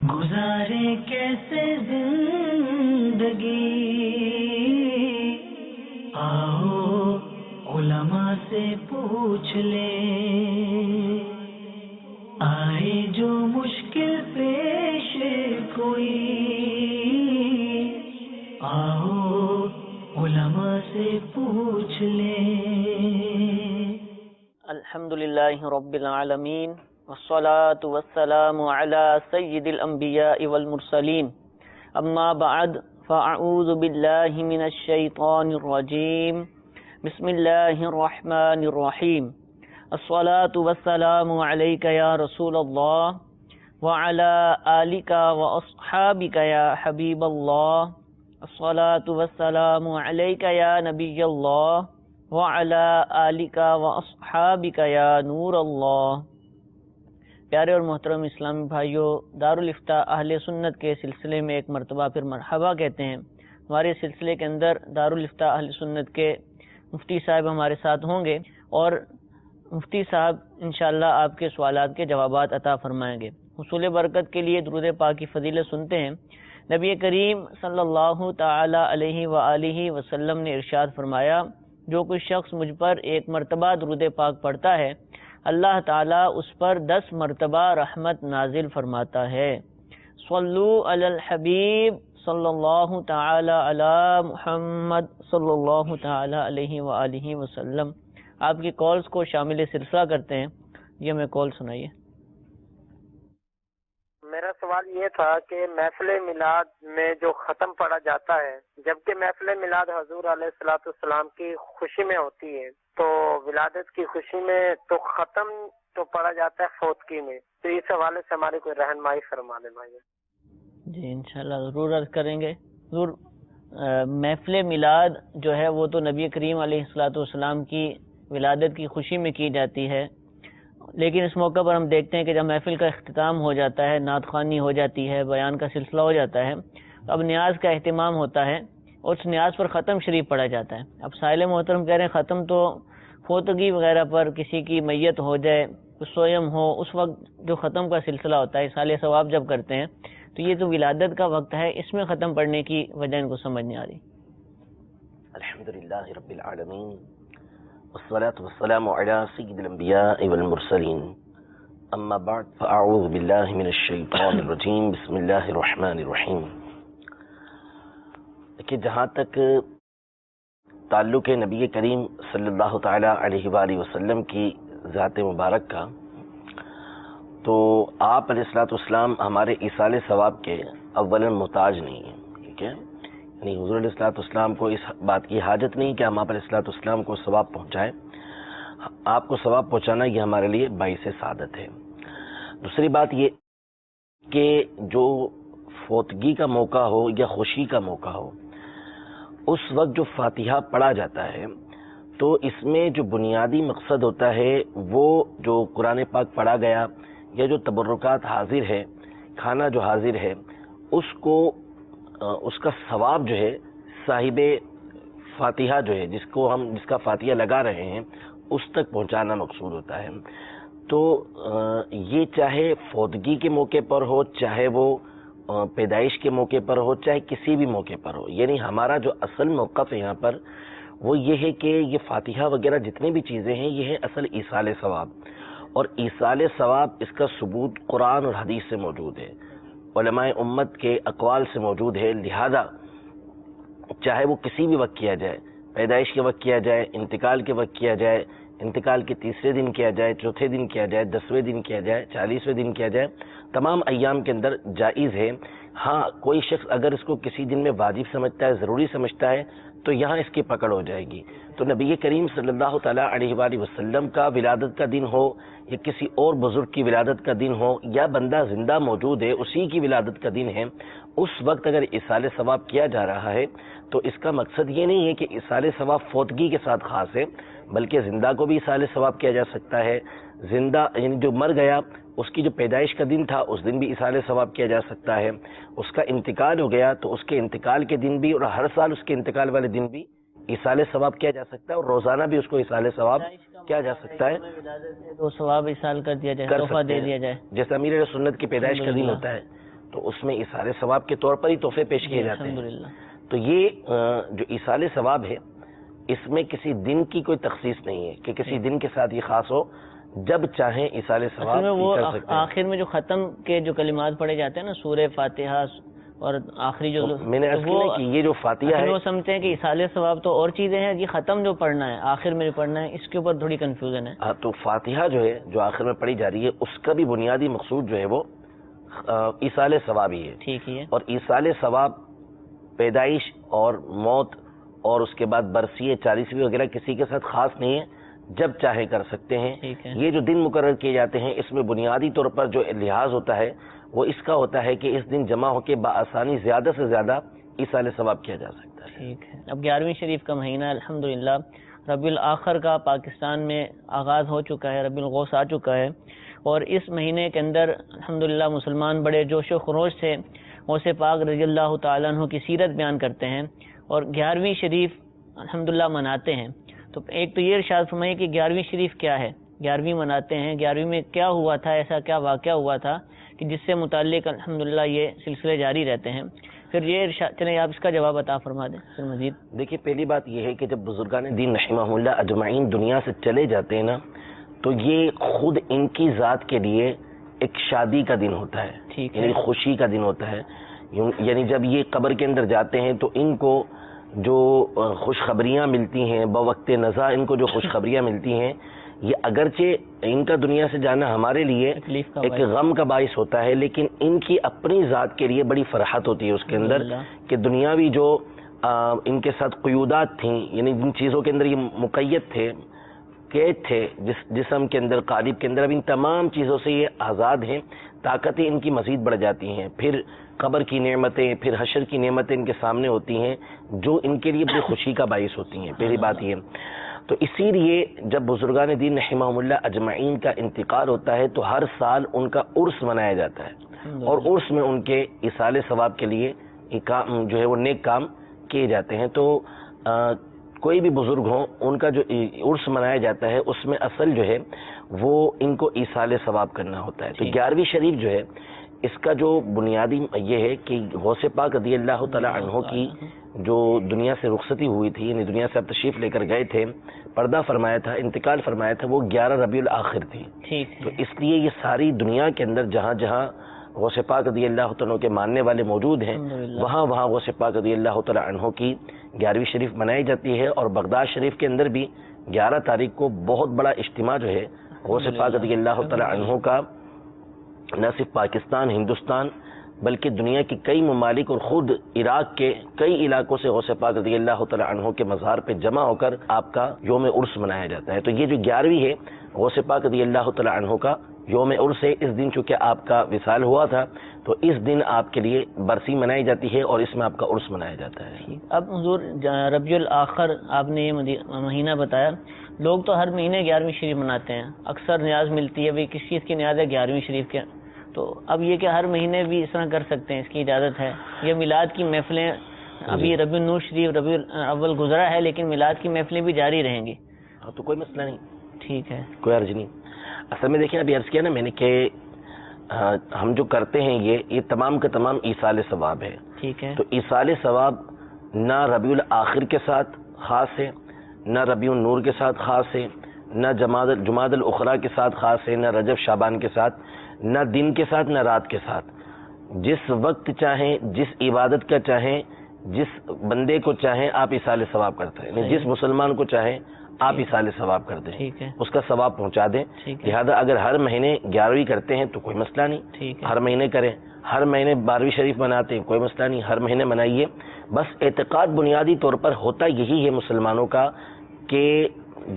گزارے کیسے زندگی، آؤ علماء سے پوچھ لیں، آئے جو مشکل پیش کوئی، آؤ علماء سے پوچھ لیں۔ الحمدللہ رب العالمین والصلاة والسلام على سید الانبیاء والمرسلین، اما بعد فاعوذ باللہ من الشیطان الرجیم، بسم اللہ الرحمن الرحیم۔ الصلاة والسلام علیک یا رسول اللہ وعلى آلک واصحابک یا حبیب اللہ۔ الصلاة والسلام علیک یا نبی اللہ وعلى آلک واصحابک یا نور اللہ۔ پیارے اور محترم اسلامی بھائیوں، دارالافتاء اہل سنت کے سلسلے میں ایک مرتبہ پھر مرحبا کہتے ہیں۔ ہمارے سلسلے کے اندر دارالافتاء اہل سنت کے مفتی صاحب ہمارے ساتھ ہوں گے اور مفتی صاحب انشاءاللہ آپ کے سوالات کے جوابات عطا فرمائیں گے۔ حصول برکت کے لیے درود پاک کی فضیلت سنتے ہیں۔ نبی کریم صلی اللہ تعالی علیہ وآلہ وسلم نے ارشاد فرمایا، جو کوئی شخص مجھ پر ایک مرتبہ درود پاک پڑھتا ہے، اللہ تعالیٰ اس پر 10 مرتبہ رحمت نازل فرماتا ہے۔ صلو علی الحبیب صلی اللہ تعالی علی محمد صلی اللہ تعالی علیہ وآلہ وسلم۔ آپ کی کالز کو شامل سلسلہ کرتے ہیں۔ یہ ہمیں کال سنائیے۔ میرا سوال یہ تھا کہ محفل میلاد میں جو ختم پڑھا جاتا ہے، جبکہ محفل میلاد حضور علیہ السلام کی خوشی میں ہوتی ہے، تو ولادت کی خوشی میں تو ختم تو پڑھا جاتا ہے فوتگی میں، تو اس حوالے سے ہماری کوئی رہنمائی فرما دیں بھائی۔ جی انشاءاللہ ضرور عرض کریں گے۔ ضرور محفل میلاد جو ہے وہ تو نبی کریم علیہ السلام کی ولادت کی خوشی میں کی جاتی ہے، لیکن اس موقع پر ہم دیکھتے ہیں کہ جب محفل کا اختتام ہو جاتا ہے، نعت خوانی ہو جاتی ہے، بیان کا سلسلہ ہو جاتا ہے، تو اب نیاز کا اہتمام ہوتا ہے اور اس نیاز پر ختم شریف پڑھا جاتا ہے۔ اب سائل محترم کہہ رہے ہیں ختم تو فوتگی وغیرہ پر کسی کی میت ہو جائے، سویم ہو، اس وقت جو ختم کا سلسلہ ہوتا ہے، اصالہ ثواب جب کرتے ہیں، تو یہ تو ولادت کا وقت ہے، اس میں ختم پڑھنے کی وجہ ان کو سمجھ نہیں آ رہی۔ الحمدللہ رب العالمین والصلاة والسلام على سید الانبیاء والمرسلین، اما بعد فاعوذ باللہ من الشیطان الرجیم، بسم اللہ الرحمن الرحیم۔ کہ جہاں تک تعلق نبی کریم صلی اللہ تعالی علیہ وآلہ وسلم کی ذات مبارک کا، تو آپ علیہ السلام ہمارے ایصال ثواب کے اولا محتاج نہیں ہیں، ٹھیک ہے؟ یعنی حضور علیہ السلام کو اس بات کی حاجت نہیں کہ ہم آپ علیہ السلام کو ثواب پہنچائیں، آپ کو ثواب پہنچانا یہ ہمارے لیے باعث سعادت ہے۔ دوسری بات یہ کہ جو فوتگی کا موقع ہو یا خوشی کا موقع ہو، اس وقت جو فاتحہ پڑھا جاتا ہے، تو اس میں جو بنیادی مقصد ہوتا ہے وہ جو قرآن پاک پڑھا گیا یا جو تبرکات حاضر ہے، کھانا جو حاضر ہے، اس کا ثواب جو ہے صاحب فاتحہ جو ہے، جس کا فاتحہ لگا رہے ہیں، اس تک پہنچانا مقصود ہوتا ہے۔ تو یہ چاہے فوتگی کے موقع پر ہو، چاہے وہ پیدائش کے موقع پر ہو، چاہے کسی بھی موقع پر ہو، یعنی ہمارا جو اصل موقف ہے یہاں پر وہ یہ ہے کہ یہ فاتحہ وغیرہ جتنی بھی چیزیں ہیں، یہ ہے اصل ایصال ثواب، اور ایصال ثواب اس کا ثبوت قرآن اور حدیث سے موجود ہے، علماء امت کے اقوال سے موجود ہے۔ لہذا چاہے وہ کسی بھی وقت کیا جائے، پیدائش کے وقت کیا جائے، انتقال کے وقت کیا جائے، انتقال کے تیسرے دن کیا جائے، چوتھے دن کیا جائے، 10ویں دن کیا جائے، 40ویں دن کیا جائے، تمام ایام کے اندر جائز ہے۔ ہاں کوئی شخص اگر اس کو کسی دن میں واجب سمجھتا ہے، ضروری سمجھتا ہے، تو یہاں اس کی پکڑ ہو جائے گی۔ تو نبی کریم صلی اللہ تعالیٰ علیہ وآلہ وسلم کا ولادت کا دن ہو یا کسی اور بزرگ کی ولادت کا دن ہو، یا بندہ زندہ موجود ہے اسی کی ولادت کا دن ہے، اس وقت اگر ایصال ثواب کیا جا رہا ہے تو اس کا مقصد یہ نہیں ہے کہ ایصال ثواب فوتگی کے ساتھ خاص ہے، بلکہ زندہ کو بھی ایصال ثواب کیا جا سکتا ہے۔ زندہ یعنی جو مر گیا، اس کی جو پیدائش کا دن تھا اس دن بھی ایصال ثواب کیا جا سکتا ہے۔ اس کا انتقال ہو گیا تو اس کے انتقال کے دن بھی، اور ہر سال اس کے انتقال والے دن بھی ایصال ثواب کیا جا سکتا ہے، اور روزانہ بھی اس کو ایصال ثواب کیا جا سکتا ہے، تو ثواب ایصال کر دیا جائے، تحفہ دے دیا جائے، جیسے امیر سنت کی پیدائش کا دن ہوتا ہے تو اس میں ایصال ثواب کے طور پر ہی تحفے پیش کیے جاتے ہیں. الحمدللہ. تو یہ جو ایصال ثواب ہے اس میں کسی دن کی کوئی تخصیص نہیں ہے کہ کسی دن کے ساتھ یہ خاص ہو، جب چاہیں ایصال ثواب وہ کر سکتے ہیں. آخر میں جو ختم کے جو کلمات پڑھے جاتے ہیں نا، سورہ فاتحہ اور آخری جو میں نے عرض کیا کہ یہ جو فاتحہ ہے، وہ سمجھتے ہیں کہ ایصال ثواب تو اور چیزیں ہیں، یہ ختم جو پڑھنا ہے آخر میں جو پڑھنا ہے، اس کے اوپر تھوڑی کنفیوژن ہے. تو فاتحہ جو ہے جو آخر میں پڑھی جا رہی ہے اس کا بھی بنیادی مقصود جو ہے وہ ایصال ثواب ہی ہے. ٹھیک ہے. اور ایصال ثواب پیدائش اور موت اور اس کے بعد برسی 40ویں وغیرہ کسی کے ساتھ خاص نہیں ہے، جب چاہے کر سکتے ہیں. یہ جو دن مقرر کیے جاتے ہیں اس میں بنیادی طور پر جو لحاظ ہوتا ہے وہ اس کا ہوتا ہے کہ اس دن جمع ہو کے بآسانی زیادہ سے زیادہ ایصال ثواب کیا جا سکتا ہے. ٹھیک ہے. اب 11ویں شریف کا مہینہ الحمدللہ ربیع الاخر کا پاکستان میں آغاز ہو چکا ہے، ربیع الغوث آ چکا ہے، اور اس مہینے کے اندر الحمدللہ مسلمان بڑے جوش و خروش سے غوث پاک رضی اللہ تعالیٰ عنہ کی سیرت بیان کرتے ہیں اور 11ویں شریف الحمدللہ مناتے ہیں. تو ایک تو یہ ارشاد فرمائیے کہ 11ویں شریف کیا ہے، 11ویں مناتے ہیں، 11ویں میں کیا ہوا تھا، ایسا کیا واقعہ ہوا تھا کہ جس سے متعلق الحمدللہ یہ سلسلے جاری رہتے ہیں. پھر یہ ارشاد، چلیں آپ اس کا جواب عطا فرما دیں پھر مزید. دیکھیے پہلی بات یہ ہے کہ جب بزرگان دین رحمہ اللہ اجمعین دنیا سے چلے جاتے ہیں نا تو یہ خود ان کی ذات کے لیے ایک شادی کا دن ہوتا ہے، یعنی خوشی کا دن ہوتا ہے. یعنی جب یہ قبر کے اندر جاتے ہیں تو ان کو جو خوشخبریاں ملتی ہیں بوقت نزا، ان کو جو خوشخبریاں ملتی ہیں، یہ اگرچہ ان کا دنیا سے جانا ہمارے لیے ایک غم کا باعث ہوتا ہے، لیکن ان کی اپنی ذات کے لیے بڑی فرحت ہوتی ہے اس کے اندر کہ دنیاوی جو ان کے ساتھ قیودات تھیں، یعنی جن چیزوں کے اندر یہ مقید تھے، قید تھے جسم کے اندر، قالب کے اندر، اب ان تمام چیزوں سے یہ آزاد ہیں، طاقتیں ان کی مزید بڑھ جاتی ہیں. پھر قبر کی نعمتیں، پھر حشر کی نعمتیں ان کے سامنے ہوتی ہیں جو ان کے لیے بڑی خوشی کا باعث ہوتی ہیں. پہلی بات یہ. تو اسی لیے جب بزرگان دین رحمہ اللہ اجمعین کا انتقال ہوتا ہے تو ہر سال ان کا عرس منایا جاتا ہے، اور عرس میں ان کے ایصال ثواب کے لیے جو ہے وہ نیک کام کیے جاتے ہیں. تو کوئی بھی بزرگ ہوں ان کا جو عرس منایا جاتا ہے اس میں اصل جو ہے وہ ان کو ایصال ثواب کرنا ہوتا ہے. تو 11ویں شریف جو ہے اس کا جو بنیادی یہ ہے کہ غوث پاک رضی اللہ تعالی عنہ کی جو دنیا سے رخصتی ہوئی تھی، یعنی دنیا سے اب تشریف لے کر گئے تھے، پردہ فرمایا تھا، انتقال فرمایا تھا، وہ 11 ربیع الاخر تھی. تو اس لیے یہ ساری دنیا کے اندر جہاں جہاں غوث پاک رضی اللہ تعالیٰ عنہ کے ماننے والے موجود ہیں وہاں غوث پاک رضی اللہ تعالیٰ عنہ کی 11ویں شریف منائی جاتی ہے. اور بغداد شریف کے اندر بھی 11 تاریخ کو بہت بڑا اجتماع جو ہے غوث پاک رضی اللہ تعالیٰ عنہ کا نہ صرف پاکستان، ہندوستان، بلکہ دنیا کی کئی ممالک اور خود عراق کے کئی علاقوں سے غوث پاک رضی اللہ تعالیٰ عنہ کے مزار پہ جمع ہو کر آپ کا یوم عرس منایا جاتا ہے. تو یہ جو 11ویں ہے غوث پاک رضی اللہ تعالیٰ عنہ کا یوم عرس ہے. اس دن چونکہ آپ کا وصال ہوا تھا تو اس دن آپ کے لیے برسی منائی جاتی ہے اور اس میں آپ کا عرس منایا جاتا ہے. اب حضور ربیع الاخر آپ نے یہ مہینہ بتایا، لوگ تو ہر مہینے 11ویں شریف مناتے ہیں، اکثر نیاز ملتی ہے، کس چیز کی نیاز ہے 11ویں شریف کے. تو اب یہ کہ ہر مہینے بھی اس طرح کر سکتے ہیں، اس کی اجازت ہے؟ یہ میلاد کی محفلیں ابھی ربیع النور شریف ربیع الاول گزرا ہے لیکن میلاد کی محفلیں بھی جاری رہیں گی؟ تو کوئی مسئلہ نہیں. ٹھیک ہے، کوئی عرض نہیں. اصل میں دیکھیں ابھی عرض کیا نا میں نے کہ ہم جو کرتے ہیں یہ تمام کا تمام ایصال ثواب ہے. ٹھیک ہے. تو ایصال ثواب نہ ربیع الاخر کے ساتھ خاص ہے، نہ ربیع النور کے ساتھ خاص ہے، نہ جمادی الاخری کے ساتھ خاص ہے، نہ رجب شعبان کے ساتھ، نہ دن کے ساتھ، نہ رات کے ساتھ. جس وقت چاہیں، جس عبادت کا چاہیں، جس بندے کو چاہیں آپ ایصال ثواب کرتے ہیں، جس مسلمان کو چاہیں آپ ایصال ثواب کر دیں، اس کا ثواب پہنچا دیں. لہذا اگر ہر مہینے 11ویں کرتے ہیں تو کوئی مسئلہ نہیں، ہر مہینے کریں. ہر مہینے 12ویں شریف مناتے ہیں کوئی مسئلہ نہیں، ہر مہینے منائیے. بس اعتقاد بنیادی طور پر ہوتا یہی ہے مسلمانوں کا کہ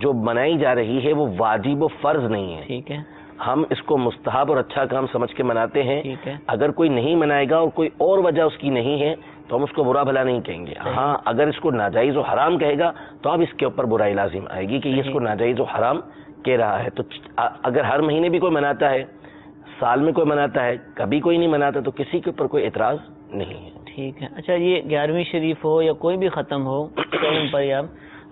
جو منائی جا رہی ہے وہ واجب و فرض نہیں ہے. ٹھیک ہے. ہم اس کو مستحب اور اچھا کام سمجھ کے مناتے ہیں. اگر کوئی نہیں منائے گا اور کوئی اور وجہ اس کی نہیں ہے تو ہم اس کو برا بھلا نہیں کہیں گے. ہاں اگر اس کو ناجائز و حرام کہے گا تو اب اس کے اوپر برائی لازم آئے گی کہ یہ اس کو ناجائز و حرام کہہ رہا ہے. تو اگر ہر مہینے بھی کوئی مناتا ہے، سال میں کوئی مناتا ہے، کبھی کوئی نہیں مناتا تو کسی کے اوپر کوئی اعتراض نہیں ہے. ٹھیک ہے. اچھا یہ 11ویں شریف ہو یا کوئی بھی ختم ہو پر یا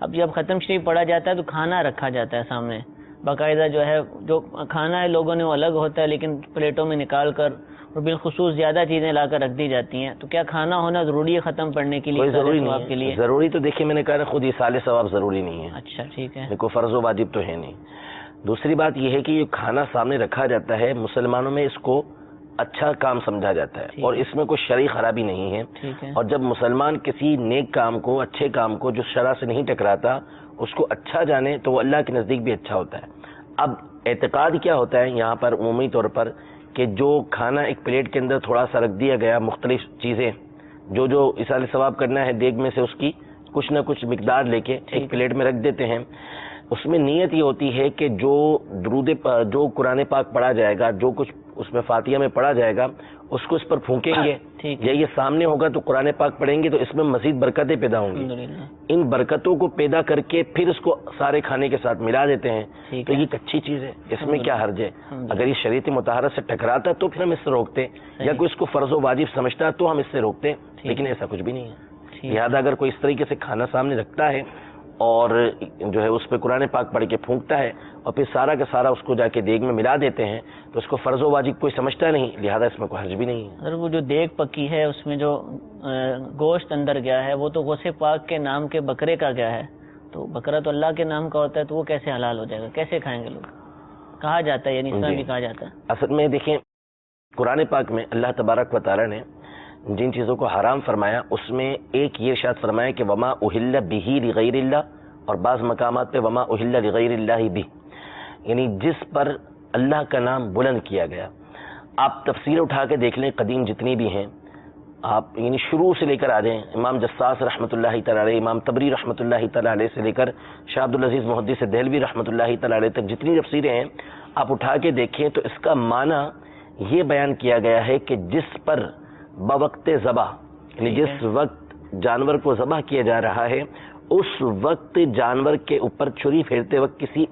اب جب ختم شریف پڑھا جاتا ہے تو کھانا رکھا جاتا ہے سامنے باقاعدہ، جو ہے جو کھانا ہے لوگوں نے وہ الگ ہوتا ہے لیکن پلیٹوں میں نکال کر اور بالخصوص زیادہ چیزیں لا کر رکھ دی جاتی ہیں، تو کیا کھانا ہونا ضروری ہے ختم پڑھنے کے لیے؟ کوئی ضروری ثواب کے نہیں لیے ہے، ضروری تو دیکھیے میں نے کہا نا خود ایصال ثواب ضروری نہیں ہے، اچھا ٹھیک ہے، کوئی فرض و واجب تو ہے نہیں۔ دوسری بات یہ ہے کہ یہ کھانا سامنے رکھا جاتا ہے، مسلمانوں میں اس کو اچھا کام سمجھا جاتا ہے اور اس میں کوئی شرعی خرابی نہیں ہے، ٹھیک ہے، اور جب مسلمان کسی نیک کام کو، اچھے کام کو جو شرع سے نہیں ٹکراتا اس کو اچھا جانے تو وہ اللہ کے نزدیک بھی اچھا ہوتا ہے۔ اب اعتقاد کیا ہوتا ہے یہاں پر عمومی طور پر کہ جو کھانا ایک پلیٹ کے اندر تھوڑا سا رکھ دیا گیا، مختلف چیزیں جو ایصال ثواب کرنا ہے دیگ میں سے اس کی کچھ نہ کچھ مقدار لے کے ایک پلیٹ میں رکھ دیتے ہیں، اس میں نیت یہ ہوتی ہے کہ جو جو قرآن پاک پڑھا جائے گا، جو کچھ اس میں فاتحہ میں پڑھا جائے گا اس کو اس پر پھونکیں گے، یا یہ سامنے ہوگا تو قرآن پاک پڑھیں گے تو اس میں مزید برکتیں پیدا ہوں گی، ان برکتوں کو پیدا کر کے پھر اس کو سارے کھانے کے ساتھ ملا دیتے ہیں، تو یہ ایک اچھی چیز ہے، اس میں کیا حرج ہے؟ اگر یہ شریعت مطہرہ سے ٹکراتا تو پھر ہم اس سے روکتے، یا کوئی اس کو فرض و واجب سمجھتا تو ہم اس سے روکتے، لیکن ایسا کچھ بھی نہیں ہے۔ لہذا اگر کوئی اس طریقے سے کھانا سامنے رکھتا ہے اور جو ہے اس پہ قرآن پاک پڑھ کے پھونکتا ہے اور پھر سارا کا سارا اس کو جا کے دیگ میں ملا دیتے ہیں تو اس کو فرض و واجب کوئی سمجھتا نہیں، لہذا اس میں کوئی حرج بھی نہیں ہے۔ اگر وہ جو دیگ پکی ہے اس میں جو گوشت اندر گیا ہے وہ تو غوث پاک کے نام کے بکرے کا گیا ہے، تو بکرا تو اللہ کے نام کا ہوتا ہے، تو وہ کیسے حلال ہو جائے گا؟ کیسے کھائیں گے لوگ؟ کہا جاتا ہے، یعنی اس میں بھی کہا جاتا ہے۔ اصل میں دیکھیں قرآن پاک میں اللہ تبارک و تعالی نے جن چیزوں کو حرام فرمایا اس میں ایک یہ ارشاد فرمایا کہ وما اہل بہ لغیر اللہ، اور بعض مقامات پہ وما اہل لغیر اللہ بھی، یعنی جس پر اللہ کا نام بلند کیا گیا۔ آپ تفسیر اٹھا کے دیکھ لیں، قدیم جتنی بھی ہیں، آپ یعنی شروع سے لے کر آ جائیں، امام جساس رحمۃ اللہ تعالی علیہ، امام تبری رحمۃ اللہ تعالی علیہ سے لے کر شاہ عبد العزیز محدث دہلوی رحمۃ اللہ تعالی علیہ تک جتنی تفسیریں ہیں آپ اٹھا کے دیکھیں تو اس کا معنی یہ بیان کیا گیا ہے کہ جس پر بوقت ذبح، یعنی جس وقت جانور کو ذبح کیا جا رہا ہے اس وقت جانور کے اوپر چھری پھیرتے وقت کسی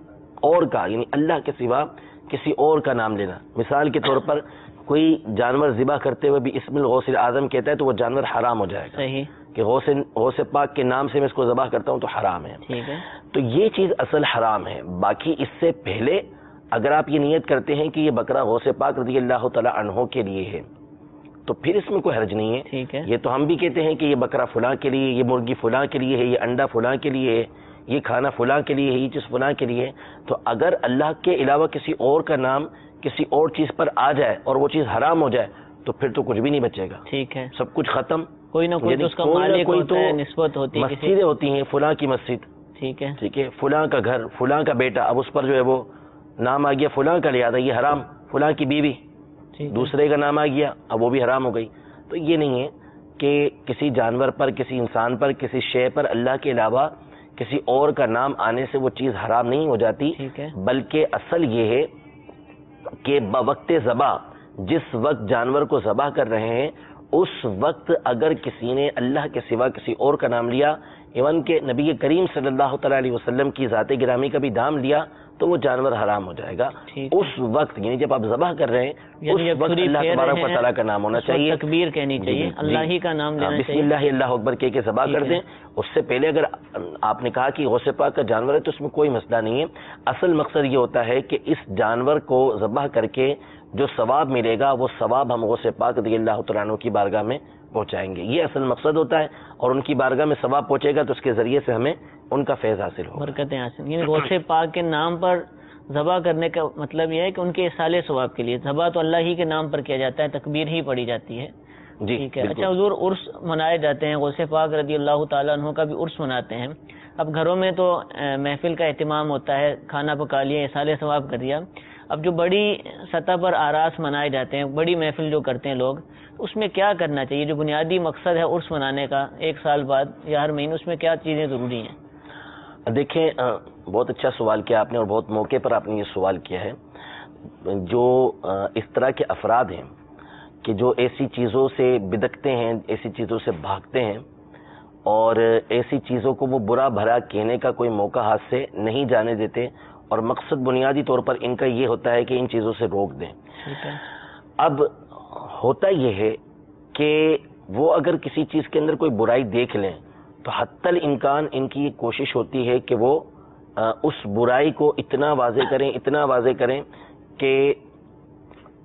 اور کا، یعنی اللہ کے سوا کسی اور کا نام لینا، مثال کے طور پر کوئی جانور ذبح کرتے ہوئے بھی اسم الغوث اعظم کہتا ہے تو وہ جانور حرام ہو جائے گا، صحیح، کہ غوث پاک کے نام سے میں اس کو ذبح کرتا ہوں تو حرام ہے، ٹھیک ہے، تو یہ چیز اصل حرام ہے۔ باقی اس سے پہلے اگر آپ یہ نیت کرتے ہیں کہ یہ بکرا غوث پاک رضی اللہ تعالی عنہ کے لیے ہے تو پھر اس میں کوئی حرج نہیں ہے، ٹھیک ہے، یہ تو ہم بھی کہتے ہیں کہ یہ بکرا فلاں کے لیے، یہ مرغی فلاں کے لیے ہے، یہ انڈا فلاں کے لیے ہے، یہ کھانا فلاں کے لیے ہے، یہ چیز فلاں کے لیے ہے، تو اگر اللہ کے علاوہ کسی اور کا نام کسی اور چیز پر آ جائے اور وہ چیز حرام ہو جائے تو پھر تو کچھ بھی نہیں بچے گا، ٹھیک ہے، سب کچھ ختم، کوئی نہ کوئی تو اس کا مالک ہوتا ہے، نسبت ہوتی ہے، مسجدیں ہوتی ہیں، فلاں کی مسجد، ٹھیک ہے، ٹھیک ہے، فلاں کا گھر، فلاں کا بیٹا، اب اس پر جو ہے وہ نام آ گیا فلاں کا، لہٰذا یہ حرام، فلاں کی بیوی دوسرے کا نام آ گیا اب وہ بھی حرام ہو گئی۔ تو یہ نہیں ہے کہ کسی جانور پر، کسی انسان پر، کسی شے پر اللہ کے علاوہ کسی اور کا نام آنے سے وہ چیز حرام نہیں ہو جاتی، بلکہ اصل یہ ہے کہ بوقت ذبح، جس وقت جانور کو ذبح کر رہے ہیں اس وقت اگر کسی نے اللہ کے سوا کسی اور کا نام لیا، ایون کہ نبی کریم صلی اللہ تعالی علیہ وسلم کی ذات گرامی کا بھی نام لیا تو وہ جانور حرام ہو جائے گا اس وقت، یعنی جب آپ ذبح کر رہے ہیں اس وقت اللہ تبارک و تعالیٰ کا نام ہونا چاہیے، تکبیر کہنی چاہیے، اللہ ہی کا نام لینا چاہیے، بسم اللہ اللہ اکبر کہہ کے ذبح کر دیں۔ اس سے پہلے اگر آپ نے کہا کہ غوث پاک کا جانور ہے تو اس میں کوئی مسئلہ نہیں ہے، اصل مقصد یہ ہوتا ہے کہ اس جانور کو ذبح کر کے جو ثواب ملے گا وہ ثواب ہم غوث پاک رضی اللہ تعالیٰ عنہ کی بارگاہ میں پہنچائیں گے، یہ اصل مقصد ہوتا ہے، اور ان کی بارگاہ میں ثواب پہنچے گا تو اس کے ذریعے سے ہمیں ان کا فیض حاصل ہوگا، برکتیں حاصل۔ یعنی غوث پاک کے نام پر ذبح کرنے کا مطلب یہ ہے کہ ان کے اصال ثواب کے لیے، ذبح تو اللہ ہی کے نام پر کیا جاتا ہے، تکبیر ہی پڑھی جاتی ہے، جی ٹھیک ہے۔ اچھا حضور، عرس منائے جاتے ہیں، غوث پاک رضی اللہ تعالیٰ عنہ کا بھی عرس مناتے ہیں، اب گھروں میں تو محفل کا اہتمام ہوتا ہے، کھانا پکا لیا، اصال ثواب کر دیا، اب جو بڑی سطح پر آراس منائے جاتے ہیں، بڑی محفل جو کرتے ہیں لوگ، اس میں کیا کرنا چاہیے؟ جو بنیادی مقصد ہے عرس منانے کا ایک سال بعد یا ہر مہینے، اس میں کیا چیزیں ضروری ہیں؟ دیکھیں بہت اچھا سوال کیا آپ نے، اور بہت موقع پر آپ نے یہ سوال کیا ہے۔ جو اس طرح کے افراد ہیں کہ جو ایسی چیزوں سے بدکتے ہیں، ایسی چیزوں سے بھاگتے ہیں اور ایسی چیزوں کو وہ برا بھلا کہنے کا کوئی موقع ہاتھ سے نہیں جانے دیتے، اور مقصد بنیادی طور پر ان کا یہ ہوتا ہے کہ ان چیزوں سے روک دیں۔ اب ہوتا یہ ہے کہ وہ اگر کسی چیز کے اندر کوئی برائی دیکھ لیں تو حتی الامکان ان کی یہ کوشش ہوتی ہے کہ وہ اس برائی کو اتنا واضح کریں کہ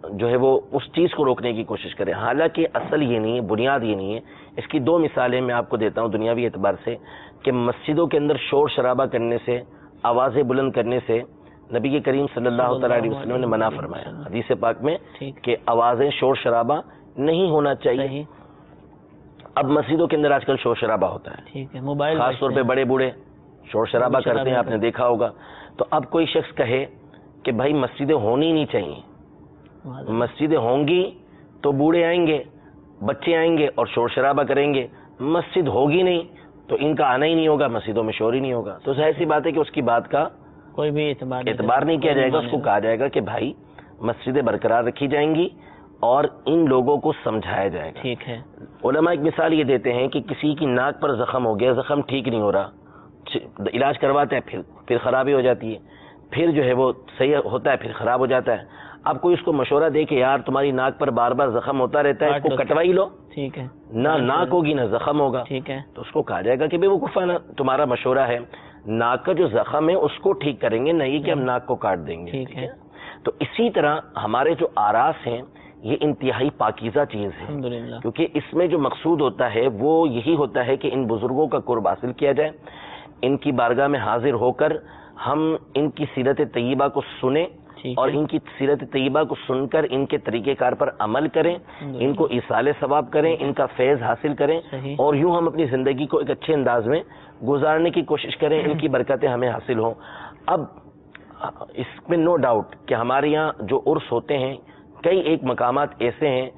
جو ہے وہ اس چیز کو روکنے کی کوشش کریں. حالانکہ اصل یہ نہیں ہے, بنیاد یہ نہیں ہے. اس کی 2 مثالیں میں آپ کو دیتا ہوں دنیاوی اعتبار سے, کہ مسجدوں کے اندر شور شرابہ کرنے سے, آوازیں بلند کرنے سے نبی کریم صلی اللہ تعالیٰ علیہ وسلم نے منع فرمایا حدیث پاک میں کہ آوازیں, شور شرابہ نہیں ہونا چاہیے. اب مسجدوں کے اندر آج کل شور شرابہ ہوتا ہے, موبائل خاص طور پہ بڑے بوڑھے شور شرابہ کرتے ہیں, آپ نے دیکھا ہوگا. تو اب کوئی شخص کہے کہ بھائی مسجدیں ہونی نہیں چاہیے, مسجدیں ہوں گی تو بوڑھے آئیں گے, بچے آئیں گے اور شور شرابہ کریں گے, مسجد ہوگی نہیں تو ان کا آنا ہی نہیں ہوگا, مسجدوں میں شور ہی نہیں ہوگا. تو ظاہر سی بات ہے کہ اس کی بات کا کوئی بھی اعتبار نہیں کیا جائے گا. اس کو کہا جائے گا کہ بھائی مسجدیں برقرار رکھی جائیں گی اور ان لوگوں کو سمجھایا جائے گا. ٹھیک ہے. علماء ایک مثال یہ دیتے ہیں کہ کسی کی ناک پر زخم ہو گیا, زخم ٹھیک نہیں ہو رہا, علاج کرواتے ہیں, پھر خرابی ہو جاتی ہے, پھر جو ہے وہ صحیح ہوتا ہے, پھر خراب ہو جاتا ہے. اب کوئی اس کو مشورہ دے کہ یار تمہاری ناک پر بار بار زخم ہوتا رہتا ہے, اس کو کٹوا ہی لو. ٹھیک ہے. نہ ناک ہوگی نہ زخم ہوگا. ٹھیک ہے. تو اس کو کہا جائے گا کہ بے وقوفانہ تمہارا مشورہ ہے, ناک کا جو زخم ہے اس کو ٹھیک کریں گے, نہیں کہ ہم ناک کو کاٹ دیں گے. ٹھیک ہے. تو اسی طرح ہمارے جو آراس ہیں یہ انتہائی پاکیزہ چیز ہے, کیونکہ اس میں جو مقصود ہوتا ہے وہ یہی ہوتا ہے کہ ان بزرگوں کا قرب حاصل کیا جائے, ان کی بارگاہ میں حاضر ہو کر ہم ان کی سیرت طیبہ کو سنیں اور ان کی سیرت طیبہ کو سن کر ان کے طریقہ کار پر عمل کریں, ان کو ایصال ثواب کریں, ان کا فیض حاصل کریں, اور یوں ہم اپنی زندگی کو ایک اچھے انداز میں گزارنے کی کوشش کریں, ان کی برکتیں ہمیں حاصل ہوں. اب اس میں نو ڈاؤٹ کہ ہمارے یہاں جو عرس ہوتے ہیں, کئی ایک مقامات ایسے ہیں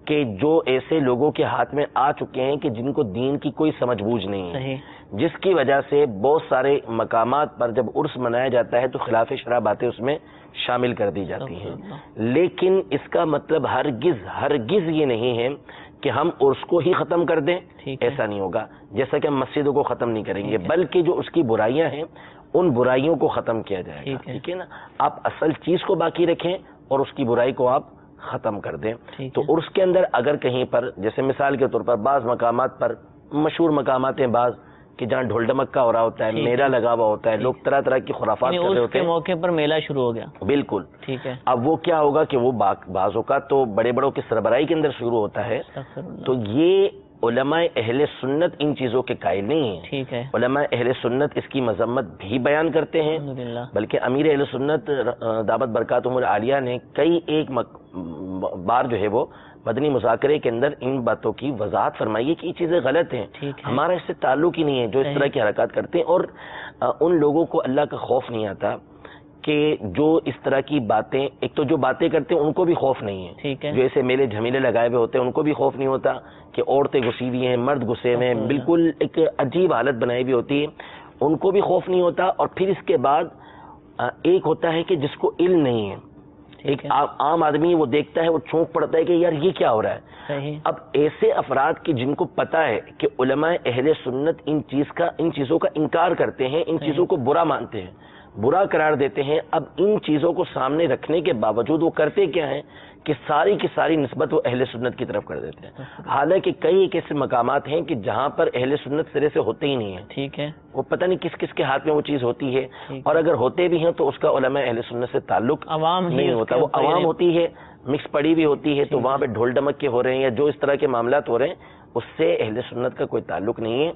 کہ جو ایسے لوگوں کے ہاتھ میں آ چکے ہیں کہ جن کو دین کی کوئی سمجھ بوجھ نہیں ہے, جس کی وجہ سے بہت سارے مقامات پر جب عرس منایا جاتا ہے تو خلاف شرع باتیں اس میں شامل کر دی جاتی ہیں. لیکن اس کا مطلب ہرگز یہ نہیں ہے کہ ہم عرس کو ہی ختم کر دیں, ایسا نہیں ہوگا. جیسا کہ ہم مسجدوں کو ختم نہیں کریں گے, بلکہ جو اس کی برائیاں ہیں ان برائیوں کو ختم کیا جائے گا. ٹھیک ہے نا. آپ اصل چیز کو باقی رکھیں اور اس کی برائی کو آپ ختم کر دیں. تو عرس کے اندر اگر کہیں پر, جیسے مثال کے طور پر بعض مقامات پر, مشہور مقامات ہیں بعض کہ جہاں ڈھول ڈمکا ہو رہا ہوتا ہے, میلہ لگا ہوا ہوتا ہے, لوگ طرح طرح کی خرافات کر رہے ہوتے ہیں, موقع پر میلہ شروع ہو گیا. بالکل. ٹھیک ہے. اب وہ کیا ہوگا کہ وہ بعض اوقات تو بڑے بڑوں کی سربراہی کے اندر شروع ہوتا ہے. تو یہ علماء اہل سنت ان چیزوں کے قائل نہیں ہیں. ٹھیک ہے. علماء اہل سنت اس کی مذمت بھی بیان کرتے ہیں, بلکہ امیر اہل سنت دعوت برکاتہم العالیہ نے کئی ایک بار جو ہے وہ مدنی مذاکرے کے اندر ان باتوں کی وضاحت فرمائی ہے کہ یہ چیزیں غلط ہیں, ہمارا اس سے تعلق ہی نہیں ہے جو اس طرح کی حرکات کرتے ہیں. اور ان لوگوں کو اللہ کا خوف نہیں آتا کہ جو اس طرح کی باتیں, ایک تو جو باتیں کرتے ہیں ان کو بھی خوف نہیں ہے, جو ایسے میلے جھمیلے لگائے ہوئے ہوتے ہیں ان کو بھی خوف نہیں ہوتا کہ عورتیں گھسی ہوئی ہیں, مرد گھسے ہوئے ہیں, بالکل ایک عجیب حالت بنائی ہوئی ہوتی ہے, ان کو بھی خوف نہیں ہوتا. اور پھر اس کے بعد ایک ہوتا ہے کہ جس کو علم نہیں ہے, ایک عام آدمی وہ دیکھتا ہے, وہ چونک پڑتا ہے کہ یار یہ کیا ہو رہا ہے. اب ایسے افراد کی جن کو پتا ہے کہ علماء اہل سنت ان چیزوں کا انکار کرتے ہیں, ان چیزوں کو برا مانتے ہیں, برا قرار دیتے ہیں, اب ان چیزوں کو سامنے رکھنے کے باوجود وہ کرتے کیا ہیں کہ ساری کی ساری نسبت وہ اہل سنت کی طرف کر دیتے ہیں. حالانکہ کئی ایک ایسے مقامات ہیں کہ جہاں پر اہل سنت سرے سے ہوتے ہی نہیں ہیں. ٹھیک ہے. وہ پتہ نہیں کس کس کے ہاتھ میں وہ چیز ہوتی ہے, اور اگر ہوتے بھی ہیں تو اس کا علماء اہل سنت سے تعلق نہیں ہوتا, وہ عوام ہوتی ہے, مکس پڑی بھی ہوتی ہے, تو وہاں پہ ڈھول ڈمک کے ہو رہے ہیں یا جو اس طرح کے معاملات ہو رہے ہیں اس سے اہل سنت کا کوئی تعلق نہیں ہے.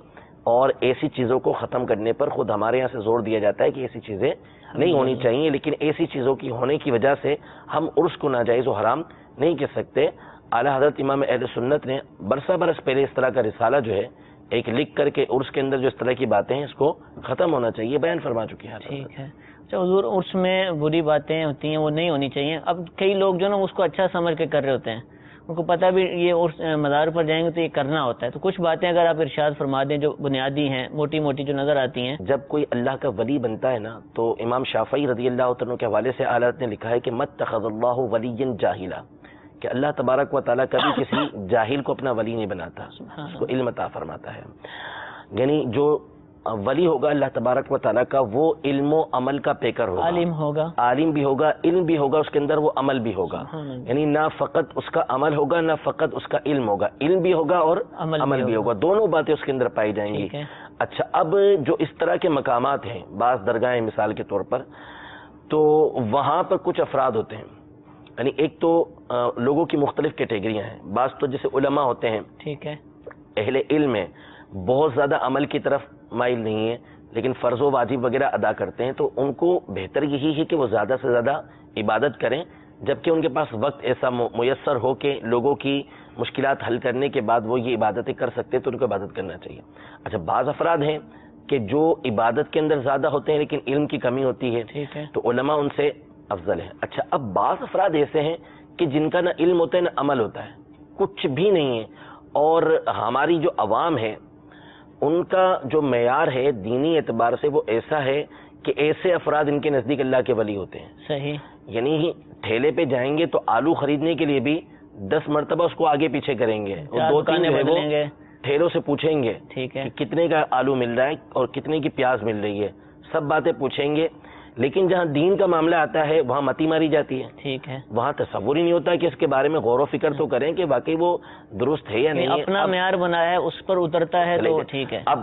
اور ایسی چیزوں کو ختم کرنے پر خود ہمارے یہاں سے زور دیا جاتا ہے کہ ایسی چیزیں نہیں ہونی چاہیے, لیکن ایسی چیزوں کی ہونے کی وجہ سے ہم عرس کو ناجائز و حرام نہیں کہہ سکتے. اعلیٰ حضرت امام اہل سنت نے برسہ برس پہلے اس طرح کا رسالہ جو ہے ایک لکھ کر کے عرس کے اندر جو اس طرح کی باتیں ہیں اس کو ختم ہونا چاہیے بیان فرما چکی ہیں. ٹھیک ہے. اچھا حضور, عرس میں بری باتیں ہوتی ہیں وہ نہیں ہونی چاہیے. اب کئی لوگ جو نا اس کو اچھا سمجھ کے کر رہے ہوتے ہیں, ان کو پتہ بھی یہ عرس مزار پر جائیں گے تو یہ کرنا ہوتا ہے. تو کچھ باتیں اگر آپ ارشاد فرما دیں جو بنیادی ہیں, موٹی موٹی جو نظر آتی ہیں. جب کوئی اللہ کا ولی بنتا ہے نا تو امام شافعی رضی اللہ عنہ کے حوالے سے اعلیٰ نے لکھا ہے کہ متخذ اللہ ولیا جاہلا, کہ اللہ تبارک و تعالیٰ کبھی کسی جاہل کو اپنا ولی نہیں بناتا, اس کو علم عطا فرماتا ہے. یعنی جو ولی ہوگا اللہ تبارک و تعالیٰ کا وہ علم و عمل کا پیکر ہوگا, عالم بھی ہوگا, علم بھی ہوگا, اس کے اندر وہ عمل بھی ہوگا. یعنی نہ فقط اس کا عمل ہوگا نہ فقط اس کا علم ہوگا, علم بھی ہوگا اور عمل بھی ہوگا, دونوں باتیں اس کے اندر پائی جائیں گی. اچھا, اب جو اس طرح کے مقامات ہیں, بعض درگاہیں مثال کے طور پر, تو وہاں پر کچھ افراد ہوتے ہیں یعنی ایک تو لوگوں کی مختلف کیٹیگریاں ہیں. بعض تو جیسے علماء ہوتے ہیں, ٹھیک ہے, اہل علم ہیں, بہت زیادہ عمل کی طرف مائل نہیں ہیں لیکن فرض و واجب وغیرہ ادا کرتے ہیں, تو ان کو بہتر یہی ہے کہ وہ زیادہ سے زیادہ عبادت کریں, جبکہ ان کے پاس وقت ایسا میسر ہو کہ لوگوں کی مشکلات حل کرنے کے بعد وہ یہ عبادتیں کر سکتے ہیں, تو ان کو عبادت کرنا چاہیے. اچھا, بعض افراد ہیں کہ جو عبادت کے اندر زیادہ ہوتے ہیں لیکن علم کی کمی ہوتی ہے, ٹھیک ہے, تو علماء ان سے افضل ہیں. اچھا, اب بعض افراد ایسے ہیں کہ جن کا نہ علم ہوتا ہے نہ عمل ہوتا ہے, کچھ بھی نہیں ہے, اور ہماری جو عوام ہے ان کا جو معیار ہے دینی اعتبار سے وہ ایسا ہے کہ ایسے افراد ان کے نزدیک اللہ کے ولی ہوتے ہیں. صحیح, یعنی ٹھیلے پہ جائیں گے تو آلو خریدنے کے لیے بھی 10 مرتبہ اس کو آگے پیچھے کریں گے, اور 2-3 بدلیں گے, ٹھیلوں سے پوچھیں گے ٹھیک ہے, کہ کتنے کا آلو مل رہا ہے اور کتنے کی پیاز مل رہی ہے, سب باتیں پوچھیں گے. لیکن جہاں دین کا معاملہ آتا ہے وہاں متی ماری جاتی ہے, ٹھیک ہے, وہاں تصور ہی نہیں ہوتا کہ اس کے بارے میں غور و فکر تو کریں کہ واقعی وہ درست ہے یا نہیں ہے. اپنا معیار بنایا ہے اس پر اترتا ہے تو ٹھیک ہے. اب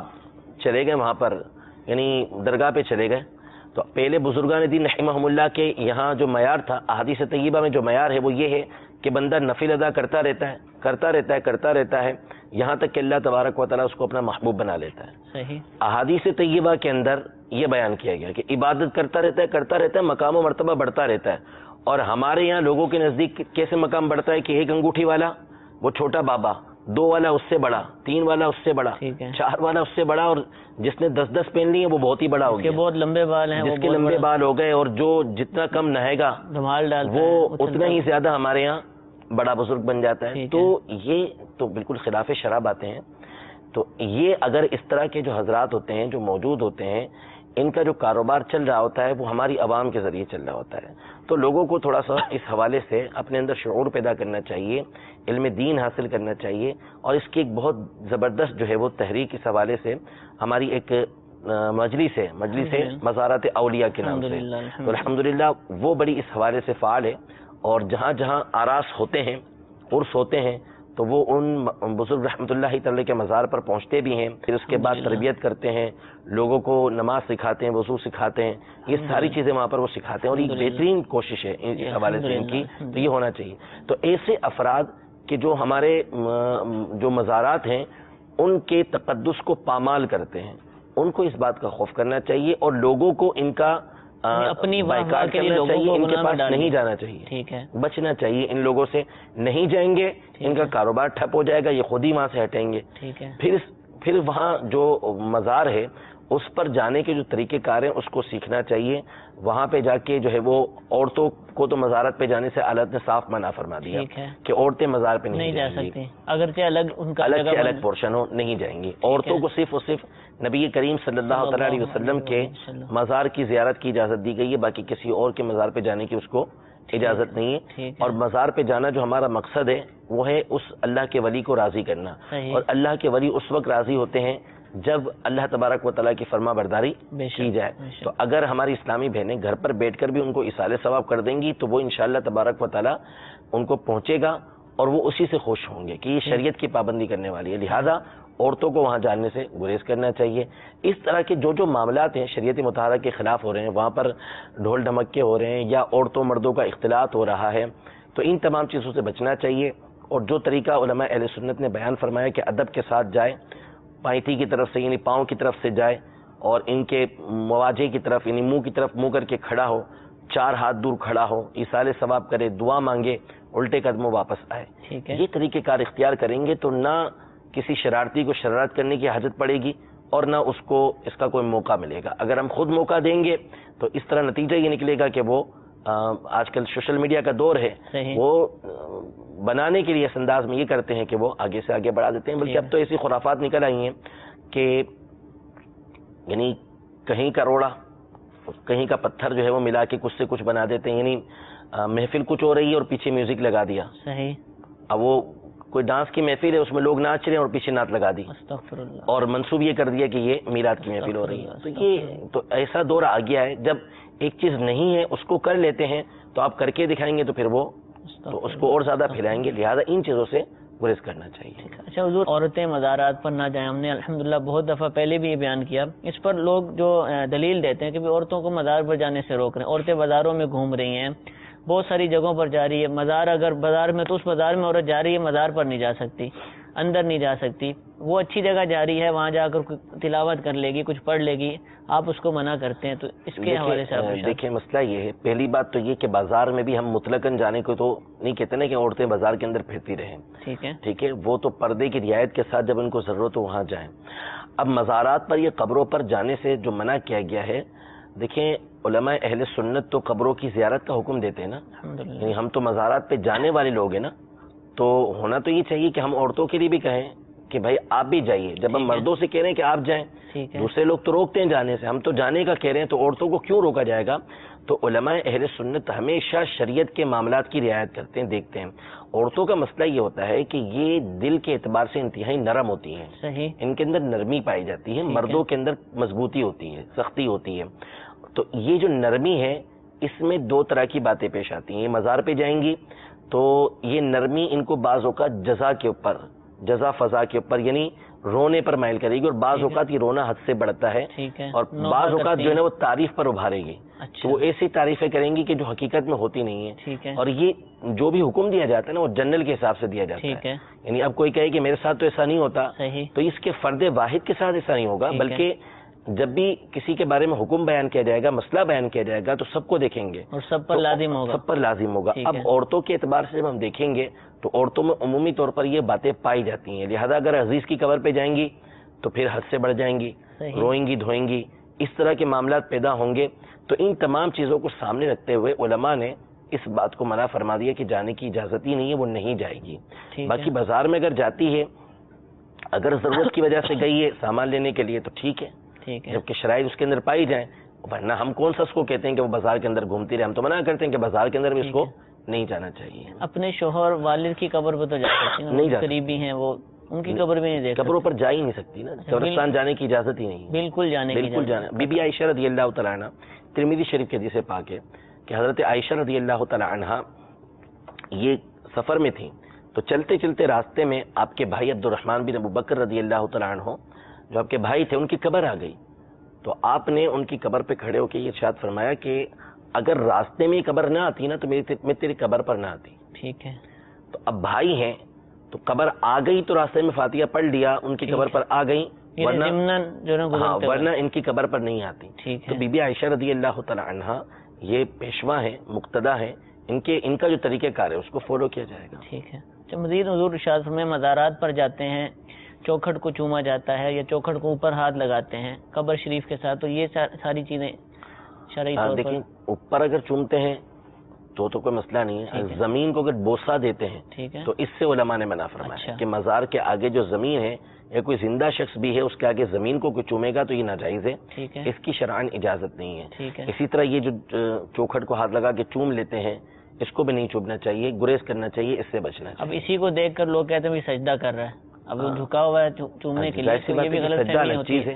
چلے گئے وہاں پر, یعنی درگاہ پہ چلے گئے, تو پہلے بزرگان دین رحمہم اللہ کے یہاں جو معیار تھا, احادیث طیبہ میں جو معیار ہے وہ یہ ہے کہ بندہ نفل ادا کرتا رہتا ہے یہاں تک کہ اللہ تبارک و تعالیٰ اس کو اپنا محبوب بنا لیتا ہے. صحیح, احادیث طیبہ کے اندر یہ بیان کیا گیا کہ عبادت کرتا رہتا ہے, مقام و مرتبہ بڑھتا رہتا ہے. اور ہمارے یہاں لوگوں کے نزدیک کیسے مقام بڑھتا ہے کہ ایک انگوٹھی والا وہ چھوٹا بابا, 2 والا اس سے بڑا, 3 والا اس سے بڑا, 4 والا اس سے بڑا, اور جس نے 10 پہن لی ہیں وہ بہت ہی بڑا ہو گیا, بہت لمبے بال ہیں, جس کے لمبے بال ہو گئے, اور جو جتنا کم نہائے گا وہ اتنا ہی زیادہ ہمارے یہاں بڑا بزرگ بن جاتا ہے. تو یہ تو بالکل خلاف شرع باتیں ہیں. تو یہ اگر اس طرح کے جو حضرات ہوتے ہیں جو موجود ہوتے ہیں, ان کا جو کاروبار چل رہا ہوتا ہے وہ ہماری عوام کے ذریعے چل رہا ہوتا ہے, تو لوگوں کو تھوڑا سا اس حوالے سے اپنے اندر شعور پیدا کرنا چاہیے, علم دین حاصل کرنا چاہیے. اور اس کی ایک بہت زبردست جو ہے وہ تحریک اس حوالے سے ہماری ایک مجلس ہے مزارات اولیاء کے نام سے, تو الحمدللہ وہ بڑی اس حوالے سے فعال ہے. اور جہاں جہاں آراس ہوتے ہیں, عرس ہوتے ہیں, تو وہ ان بزرگ رحمۃ اللہ تعالی کے مزار پر پہنچتے بھی ہیں, پھر اس کے بعد تربیت کرتے ہیں, لوگوں کو نماز سکھاتے ہیں, وضو سکھاتے ہیں, یہ ساری چیزیں وہاں پر وہ سکھاتے ہیں, اور یہ بہترین کوشش ہے اس حوالے سے ان کی, تو یہ ہونا چاہیے. تو ایسے افراد کہ جو ہمارے جو مزارات ہیں ان کے تقدس کو پامال کرتے ہیں, ان کو اس بات کا خوف کرنا چاہیے, اور لوگوں کو ان کا اپنی بائیکاٹ کرنا چاہیے, ان کے پاس نہیں جانا چاہیے, ٹھیک ہے, بچنا چاہیے ان لوگوں سے. نہیں جائیں گے ان کا کاروبار ٹھپ ہو جائے گا, یہ خود ہی وہاں سے ہٹیں گے. ٹھیک ہے, پھر وہاں جو مزار ہے اس پر جانے کے جو طریقہ کار ہیں اس کو سیکھنا چاہیے. وہاں پہ جا کے جو ہے وہ عورتوں کو تو مزارت پہ جانے سے اللہ نے صاف منع فرما دیا کہ عورتیں مزار پہ نہیں جا سکتی, اگرچہ الگ پورشن ہو نہیں جائیں گی. عورتوں کو صرف اور صرف نبی کریم صلی اللہ تعالیٰ علیہ وسلم کے مزار کی زیارت کی اجازت دی گئی ہے, باقی کسی اور کے مزار پہ جانے کی اس کو اجازت نہیں ہے. اور مزار پہ جانا جو ہمارا مقصد ہے وہ ہے اس اللہ کے ولی کو راضی کرنا, اور اللہ کے ولی اس وقت راضی ہوتے ہیں جب اللہ تبارک و تعالیٰ کی فرما برداری کی جائے. تو اگر ہماری اسلامی بہنیں گھر پر بیٹھ کر بھی ان کو ایصال ثواب کر دیں گی تو وہ انشاءاللہ تبارک و تعالیٰ ان کو پہنچے گا, اور وہ اسی سے خوش ہوں گے کہ یہ شریعت کی پابندی کرنے والی ہے. لہذا عورتوں کو وہاں جانے سے گریز کرنا چاہیے. اس طرح کے جو معاملات ہیں شریعت مطہرہ کے خلاف ہو رہے ہیں, وہاں پر ڈھول ڈھمکے ہو رہے ہیں یا عورتوں مردوں کا اختلاط ہو رہا ہے, تو ان تمام چیزوں سے بچنا چاہیے. اور جو طریقہ علماء اہل سنت نے بیان فرمایا کہ ادب کے ساتھ جائے, پائتی کی طرف سے یعنی پاؤں کی طرف سے جائے, اور ان کے مواجہ کی طرف یعنی منہ کی طرف منہ کر کے کھڑا ہو, 4 ہاتھ دور کھڑا ہو, ایصال ثواب کرے, دعا مانگے, الٹے قدموں واپس آئے. یہ طریقہ کار اختیار کریں گے تو نہ کسی شرارتی کو شرارت کرنے کی حاجت پڑے گی اور نہ اس کو اس کا کوئی موقع ملے گا. اگر ہم خود موقع دیں گے تو اس طرح نتیجہ یہ نکلے گا کہ وہ آج کل سوشل میڈیا کا دور ہے, وہ بنانے کے لیے اس انداز میں یہ کرتے ہیں کہ وہ آگے سے آگے بڑھا دیتے ہیں. بلکہ اب تو ایسی خرافات نکل آئی ہیں کہ یعنی کہیں کا روڑا کہیں کا پتھر جو ہے وہ ملا کے کچھ سے کچھ بنا دیتے ہیں. یعنی محفل کچھ ہو رہی ہے اور پیچھے میوزک لگا دیا. صحیح. اب وہ کوئی ڈانس کی محفل ہے, اس میں لوگ ناچ رہے ہیں اور پیچھے نعت لگا دی, اور منسوب یہ کر دیا کہ یہ میلاد کی محفل ہو رہی ہے. تو یہ تو ایسا دور آ گیا ہے جب ایک چیز نہیں ہے اس کو کر لیتے ہیں, تو آپ کر کے دکھائیں گے تو پھر وہ تو اس کو اور زیادہ پھیلائیں گے. لہذا ان چیزوں سے گریز کرنا چاہیے. اچھا حضور, عورتیں مزارات پر نہ جائیں, ہم نے الحمدللہ بہت دفعہ پہلے بھی یہ بیان کیا, اس پر لوگ جو دلیل دیتے ہیں کہ عورتوں کو مزار پر جانے سے روک رہے ہیں, عورتیں بازاروں میں گھوم رہی ہیں, بہت ساری جگہوں پر جا رہی ہے. مزار اگر بازار میں تو اس بازار میں عورت جا رہی ہے, مزار پر نہیں جا سکتی, اندر نہیں جا سکتی. وہ اچھی جگہ جا رہی ہے, وہاں جا کر تلاوت کر لے گی, کچھ پڑھ لے گی, آپ اس کو منع کرتے ہیں. تو اس کے حوالے سے آپ دیکھیں مسئلہ یہ ہے, پہلی بات تو یہ کہ بازار میں بھی ہم مطلقاً جانے کو تو نہیں کہتے نا کہ عورتیں بازار کے اندر پھرتی رہیں. ٹھیک ہے, وہ تو پردے کی رعایت کے ساتھ جب ان کو ضرورت ہو وہاں جائیں. اب مزارات پر یا قبروں پر جانے سے جو منع کیا گیا ہے, دیکھیں علماء اہل سنت تو قبروں کی زیارت کا حکم دیتے ہیں نا, یعنی ہم تو مزارات پہ جانے والے لوگ ہیں نا, تو ہونا تو یہ چاہیے کہ ہم عورتوں کے لیے بھی کہیں کہ بھائی آپ بھی جائیے. جب ہم مردوں سے کہہ رہے ہیں کہ آپ جائیں, دوسرے لوگ تو روکتے ہیں جانے سے, ہم تو جانے کا کہہ رہے ہیں, تو عورتوں کو کیوں روکا جائے گا؟ تو علماء اہل سنت ہمیشہ شریعت کے معاملات کی رعایت کرتے ہیں, دیکھتے ہیں. عورتوں کا مسئلہ یہ ہوتا ہے کہ یہ دل کے اعتبار سے انتہائی نرم ہوتی ہیں, ان کے اندر نرمی پائی جاتی ہے, مردوں کے اندر مضبوطی ہوتی ہے, سختی ہوتی ہے. تو یہ جو نرمی ہے اس میں دو طرح کی باتیں پیش آتی ہیں. یہ مزار پہ جائیں گی تو یہ نرمی ان کو بعض اوقات جزا کے اوپر, جزا فضا کے اوپر یعنی رونے پر مائل کرے گی, اور بعض اوقات یہ رونا حد سے بڑھتا ہے, اور بعض اوقات جو ہے نا وہ تعریف پر ابھارے گی. تو وہ ایسی تعریفیں کریں گی کہ جو حقیقت میں ہوتی نہیں ہے. اور یہ جو بھی حکم دیا جاتا ہے نا وہ جنرل کے حساب سے دیا جاتا ہے, یعنی اب کوئی کہے کہ میرے ساتھ تو ایسا نہیں ہوتا, تو اس کے فرد واحد کے ساتھ ایسا نہیں ہوگا, بلکہ جب بھی کسی کے بارے میں حکم بیان کیا جائے گا, مسئلہ بیان کیا جائے گا, تو سب کو دیکھیں گے اور سب پر لازم ہوگا. اب عورتوں کے اعتبار سے جب ہم دیکھیں گے تو عورتوں میں عمومی طور پر یہ باتیں پائی جاتی ہیں. لہذا اگر عزیز کی قبر پہ جائیں گی تو پھر حد سے بڑھ جائیں گی, روئیں گی, دھوئیں گی, اس طرح کے معاملات پیدا ہوں گے. تو ان تمام چیزوں کو سامنے رکھتے ہوئے علماء نے اس بات کو منع فرما دیا کہ جانے کی اجازت ہی نہیں ہے, وہ نہیں جائے گی. باقی بازار میں اگر جاتی ہے, اگر ضرورت کی وجہ سے گئی ہے سامان لینے کے لیے, تو ٹھیک ہے, جبکہ شرائط اس کے اندر پائی جائیں. ورنہ ہم کون سا اس کو کہتے ہیں کہ وہ بازار کے اندر گھومتی رہے, ہم تو منع کرتے ہیں کہ بازار کے اندر بھی اس کو نہیں جانا چاہیے. اپنے شوہر والد کی قبر پہ تو جا سکتی ہیں, نہیں قریبی ہیں وہ, ان کی قبر بھی نہیں دیکھ, قبروں پر جا ہی نہیں سکتی نا, قبرستان جانے کی اجازت ہی نہیں, بالکل جانا. بی بی عائشہ رضی اللہ تعالیٰ عنہ, ترمذی شریف کے حدیث پاک ہے کہ حضرت عائشہ رضی اللہ تعالیٰ عنہ یہ سفر میں تھیں, تو چلتے چلتے راستے میں آپ کے بھائی عبد الرحمن بن ابو بکر رضی اللہ تعالیٰ عنہ, جو آپ کے بھائی تھے, ان کی قبر آ گئی. تو آپ نے ان کی قبر پہ کھڑے ہو کے یہ ارشاد فرمایا کہ اگر راستے میں یہ قبر نہ آتی نا تو میں تیری قبر پر نہ آتی. ٹھیک ہے, تو اب بھائی ہیں تو قبر آ گئی تو راستے میں فاتحہ پڑھ لیا, ان کی قبر پر آ گئی, ورنہ ان کی قبر پر نہیں آتی. تو بی بی عائشہ رضی اللہ تعالی عنہا یہ پیشوا ہیں, مقتدا ہیں, ان کا جو طریقہ کار ہے اس کو فالو کیا جائے گا. ٹھیک ہے. مزید حضور ارشاد میں مزارات پر جاتے ہیں, چوکھٹ کو چوما جاتا ہے یا چوکھٹ کو اوپر ہاتھ لگاتے ہیں قبر شریف کے ساتھ, تو یہ ساری چیزیں شرعی طور پر دیکھیں, اوپر اگر چومتے ہیں تو کوئی مسئلہ نہیں ہے. زمین کو اگر بوسہ دیتے ہیں تو اس سے علماء نے منع فرمایا کہ مزار کے آگے جو زمین ہے یا کوئی زندہ شخص بھی ہے اس کے آگے زمین کو کوئی چومے گا تو یہ ناجائز ہے, اس کی شرعاً اجازت نہیں ہے. اسی طرح یہ جو چوکھٹ کو ہاتھ لگا کے چوم لیتے ہیں اس کو بھی نہیں چومنا چاہیے, گریز کرنا چاہیے, اس سے بچنا چاہیے. اب اسی کو دیکھ کر لوگ کہتے ہیں سجدہ کر رہا ہے, اب وہ جھکا ہوا ہے چومنے کے لیے, یہ بھی غلط فہمی ہوتی ہے.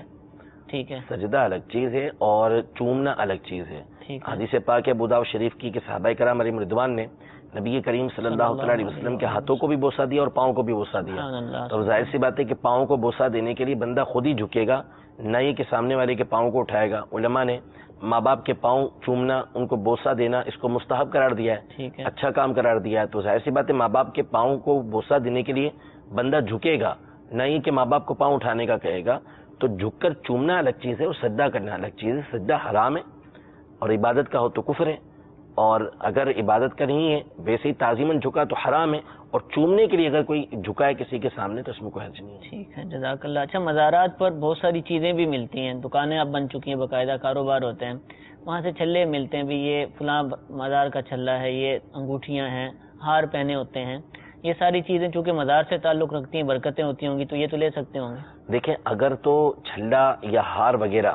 ٹھیک ہے, سجدہ الگ چیز ہے اور چومنا الگ چیز ہے. حدیث پاک ابو داؤد شریف کی کہ صحابہ کرام علیہم رضوان نے نبی کریم صلی اللہ علیہ وسلم کے ہاتھوں کو بھی بوسہ دیا اور پاؤں کو بھی بوسہ دیا. تو ظاہر سی بات ہے کہ پاؤں کو بوسہ دینے کے لیے بندہ خود ہی جھکے گا, نہ یہ کہ سامنے والے کے پاؤں کو اٹھائے گا. علماء نے ماں باپ کے پاؤں چومنا, ان کو بوسہ دینا, اس کو مستحب قرار دیا ہے, اچھا کام قرار دیا ہے. تو ظاہر سی بات ہے ماں باپ کے پاؤں کو بوسہ دینے کے لیے بندہ جھکے گا, نہ یہ کہ ماں باپ کو پاؤں اٹھانے کا کہے گا. تو جھک کر چومنا الگ چیز ہے اور سجدہ کرنا الگ چیز ہے. سجدہ حرام ہے اور عبادت کا ہو تو کفر ہے, اور اگر عبادت کا نہیں ہے ویسے ہی تعظیماً جھکا تو حرام ہے, اور چومنے کے لیے اگر کوئی جھکا ہے کسی کے سامنے تو اس میں کوئی حرج نہیں ہے. ٹھیک ہے, جزاک اللہ. اچھا, مزارات پر بہت ساری چیزیں بھی ملتی ہیں, دکانیں اب بن چکی ہیں, باقاعدہ کاروبار ہوتے ہیں, وہاں سے چھلے ملتے ہیں بھی یہ فلاں مزار کا چھلا ہے, یہ انگوٹھیاں ہیں, ہار پہنے ہوتے ہیں, یہ ساری چیزیں چونکہ مزار سے تعلق رکھتی ہیں, برکتیں ہوتی ہوں گی, تو یہ تو لے سکتے ہوں گے. دیکھیں, اگر تو چھلا یا ہار وغیرہ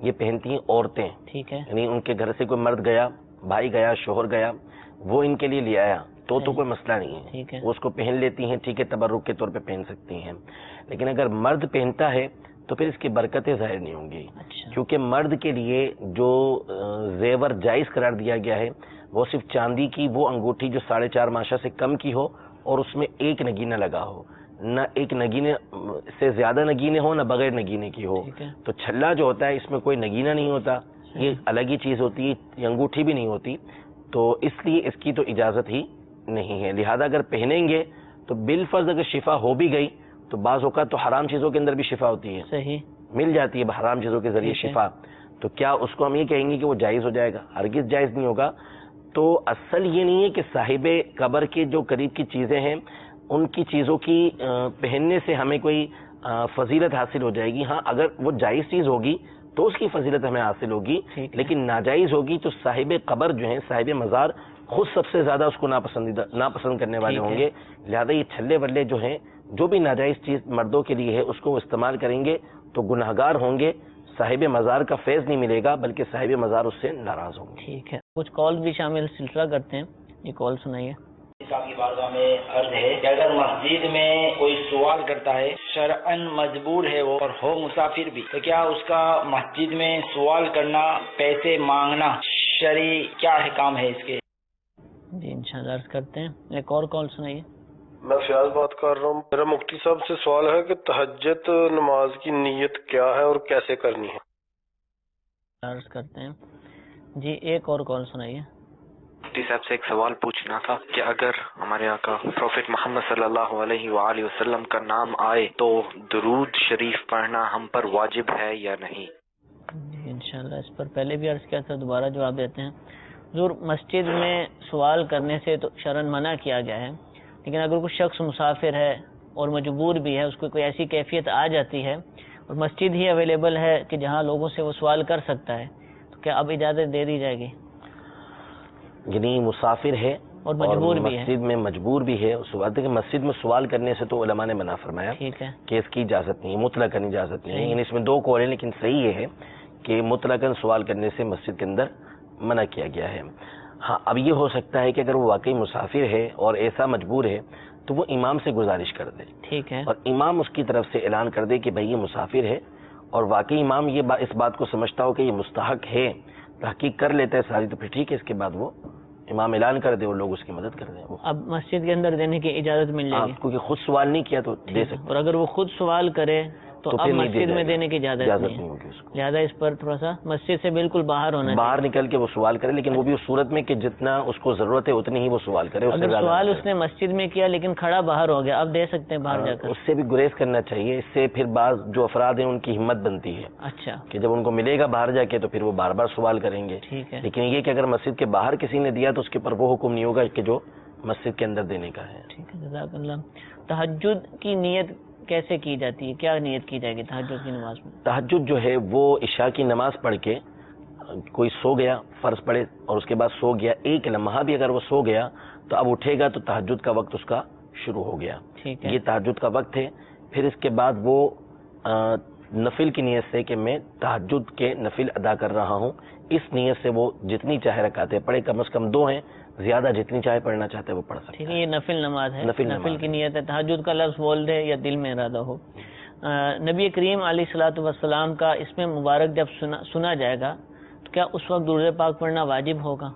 یہ پہنتی ہیں عورتیں, ٹھیک ہے, یعنی ان کے گھر سے کوئی مرد گیا, بھائی گیا, شوہر گیا, وہ ان کے لیے لے آیا تو کوئی مسئلہ نہیں ہے, وہ اس کو پہن لیتی ہیں, ٹھیک ہے, تبرک کے طور پہ پہن سکتی ہیں. لیکن اگر مرد پہنتا ہے تو پھر اس کی برکتیں ظاہر نہیں ہوں گی, کیونکہ مرد کے لیے جو زیور جائز قرار دیا گیا ہے وہ صرف چاندی کی وہ انگوٹھی جو 4.5 ماشا سے کم کی ہو اور اس میں ایک نگینہ لگا ہو, نہ ایک نگینے سے زیادہ نگینے ہو, نہ بغیر نگینے کی ہو. تو چھلا جو ہوتا ہے اس میں کوئی نگینہ نہیں ہوتا, یہ الگ ہی چیز ہوتی ہے, یہ انگوٹھی بھی نہیں ہوتی. تو اس لیے اس کی تو اجازت ہی نہیں ہے. لہذا اگر پہنیں گے تو بالفرض اگر شفا ہو بھی گئی تو بعض اوقات تو حرام چیزوں کے اندر بھی شفا ہوتی ہے, صحیح مل جاتی ہے حرام چیزوں کے ذریعے شفا, تو کیا اس کو ہم یہ کہیں گے کہ وہ جائز ہو جائے گا؟ ہرگز جائز نہیں ہوگا. تو اصل یہ نہیں ہے کہ صاحب قبر کے جو قریب کی چیزیں ہیں ان کی چیزوں کی پہننے سے ہمیں کوئی فضیلت حاصل ہو جائے گی. ہاں اگر وہ جائز چیز ہوگی تو اس کی فضیلت ہمیں حاصل ہوگی, لیکن ناجائز ہوگی تو صاحب قبر جو ہیں, صاحب مزار, خود سب سے زیادہ اس کو ناپسند کرنے والے ہوں گے. لہذا یہ چھلے ولے جو ہیں, جو بھی ناجائز چیز مردوں کے لیے ہے اس کو وہ استعمال کریں گے تو گناہگار ہوں گے. صاحب مزار کا فیض نہیں ملے گا بلکہ صاحب مزار اس سے ناراض ہوں گے. ٹھیک ہے, کچھ کال بھی شامل سلسلہ کرتے ہیں, یہ کال سنائیے. کی بارگاہ میں عرض ہے کہ اگر مسجد میں کوئی سوال کرتا ہے, شرعاً مجبور ہے وہ اور ہو مسافر بھی, تو کیا اس کا مسجد میں سوال کرنا, پیسے مانگنا شرعی کیا احکام ہے اس کے؟ جی انشاءاللہ عرض کرتے ہیں. ایک اور کال سنائیے. میں فیاض بات کر رہا ہوں. میرا مفتی صاحب سے سوال ہے کہ تہجد نماز کی نیت کیا ہے اور کیسے کرنی ہے؟ عرض کرتے ہیں. جی ایک اور کال سنائیے. مفتی صاحب سے ایک سوال پوچھنا تھا کہ اگر ہمارے آقا پروفیٹ محمد صلی اللہ علیہ وآلہ وسلم کا نام آئے تو درود شریف پڑھنا ہم پر واجب ہے یا نہیں؟ جی انشاءاللہ اس پر پہلے بھی عرض کیا تھا, دوبارہ جواب دیتے ہیں. حضور مسجد میں سوال کرنے سے تو شرعاً منع کیا گیا ہے, لیکن اگر کوئی شخص مسافر ہے اور مجبور بھی ہے, اس کو کوئی ایسی کیفیت آ جاتی ہے اور مسجد ہی اویلیبل ہے کہ جہاں لوگوں سے وہ سوال کر سکتا ہے, تو کیا اب اجازت دے دی جائے گی؟ یعنی مسافر ہے اور مجبور بھی ہے, مسجد میں مجبور بھی ہے. اس بات ہے کہ مسجد میں سوال کرنے سے تو علماء نے منع فرمایا ٹھیک ہے کہ اس کی اجازت نہیں ہے, مطلقاً اجازت نہیں ہے. یعنی اس میں دو قول ہیں, لیکن صحیح یہ ہے کہ مطلقاً سوال کرنے سے مسجد کے اندر منع کیا گیا ہے. ہاں اب یہ ہو سکتا ہے کہ اگر وہ واقعی مسافر ہے اور ایسا مجبور ہے تو وہ امام سے گزارش کر دے, ٹھیک ہے, اور امام اس کی طرف سے اعلان کر دے کہ بھائی یہ مسافر ہے, اور واقعی امام یہ اس بات کو سمجھتا ہو کہ یہ مستحق ہے, تحقیق کر لیتا ہے ساری, تو پھر ٹھیک ہے. اس کے بعد وہ امام اعلان کر دے اور لوگ اس کی مدد کر دیں. اب مسجد کے اندر دینے کی اجازت مل جائے گی کیونکہ خود سوال نہیں کیا تو دے سکتے, اور اگر وہ خود سوال کرے تو اب مسجد میں دینے کی اجازت نہیں ہوگی اس کو. لہٰذا اس پر تھوڑا سا مسجد سے بالکل باہر ہونا چاہیے, باہر نکل کے وہ سوال کرے, لیکن وہ بھی اس صورت میں کہ جتنا اس کو ضرورت ہے اتنی ہی وہ سوال کرے. اگر سوال اس نے مسجد میں کیا لیکن کھڑا باہر ہو گیا, اب دے سکتے ہیں باہر جا کر, اس سے بھی گریز کرنا چاہیے. اس سے پھر بعض جو افراد ہیں ان کی ہمت بنتی ہے اچھا کہ جب ان کو ملے گا باہر جا کے تو پھر وہ بار بار سوال کریں گے. ٹھیک ہے, لیکن یہ کہ اگر مسجد کے باہر کسی نے دیا تو اس کے اوپر وہ حکم نہیں ہوگا کہ جو مسجد کے اندر دینے کا ہے. ٹھیک ہے, جزاک اللہ. تہجد کی نیت کیسے کی جاتی ہے, کیا نیت کی جائے گی تہجد کی نماز میں؟ تہجد جو ہے وہ عشاء کی نماز پڑھ کے کوئی سو گیا, فرض پڑے, اور اس کے بعد سو گیا, ایک لمحہ بھی اگر وہ سو گیا تو اب اٹھے گا تو تہجد کا وقت اس کا شروع ہو گیا. ٹھیک ہے, یہ تہجد کا وقت ہے. پھر اس کے بعد وہ نفل کی نیت سے کہ میں تہجد کے نفل ادا کر رہا ہوں, اس نیت سے وہ جتنی چاہے رکعتیں پڑھے, کم از کم 2 ہیں, زیادہ جتنی چاہے پڑھنا چاہتے ہیں وہ پڑھ سکتے ٹھیک ہیں. ہے, یہ نفل نماز ہے, نفل کی نیت ہے. تہجد کا لفظ بول دے یا دل میں ارادہ ہو. نبی کریم علیہ الصلوۃ والسلام کا اس میں مبارک جب سنا جائے گا تو کیا اس وقت درود پاک پڑھنا واجب ہوگا؟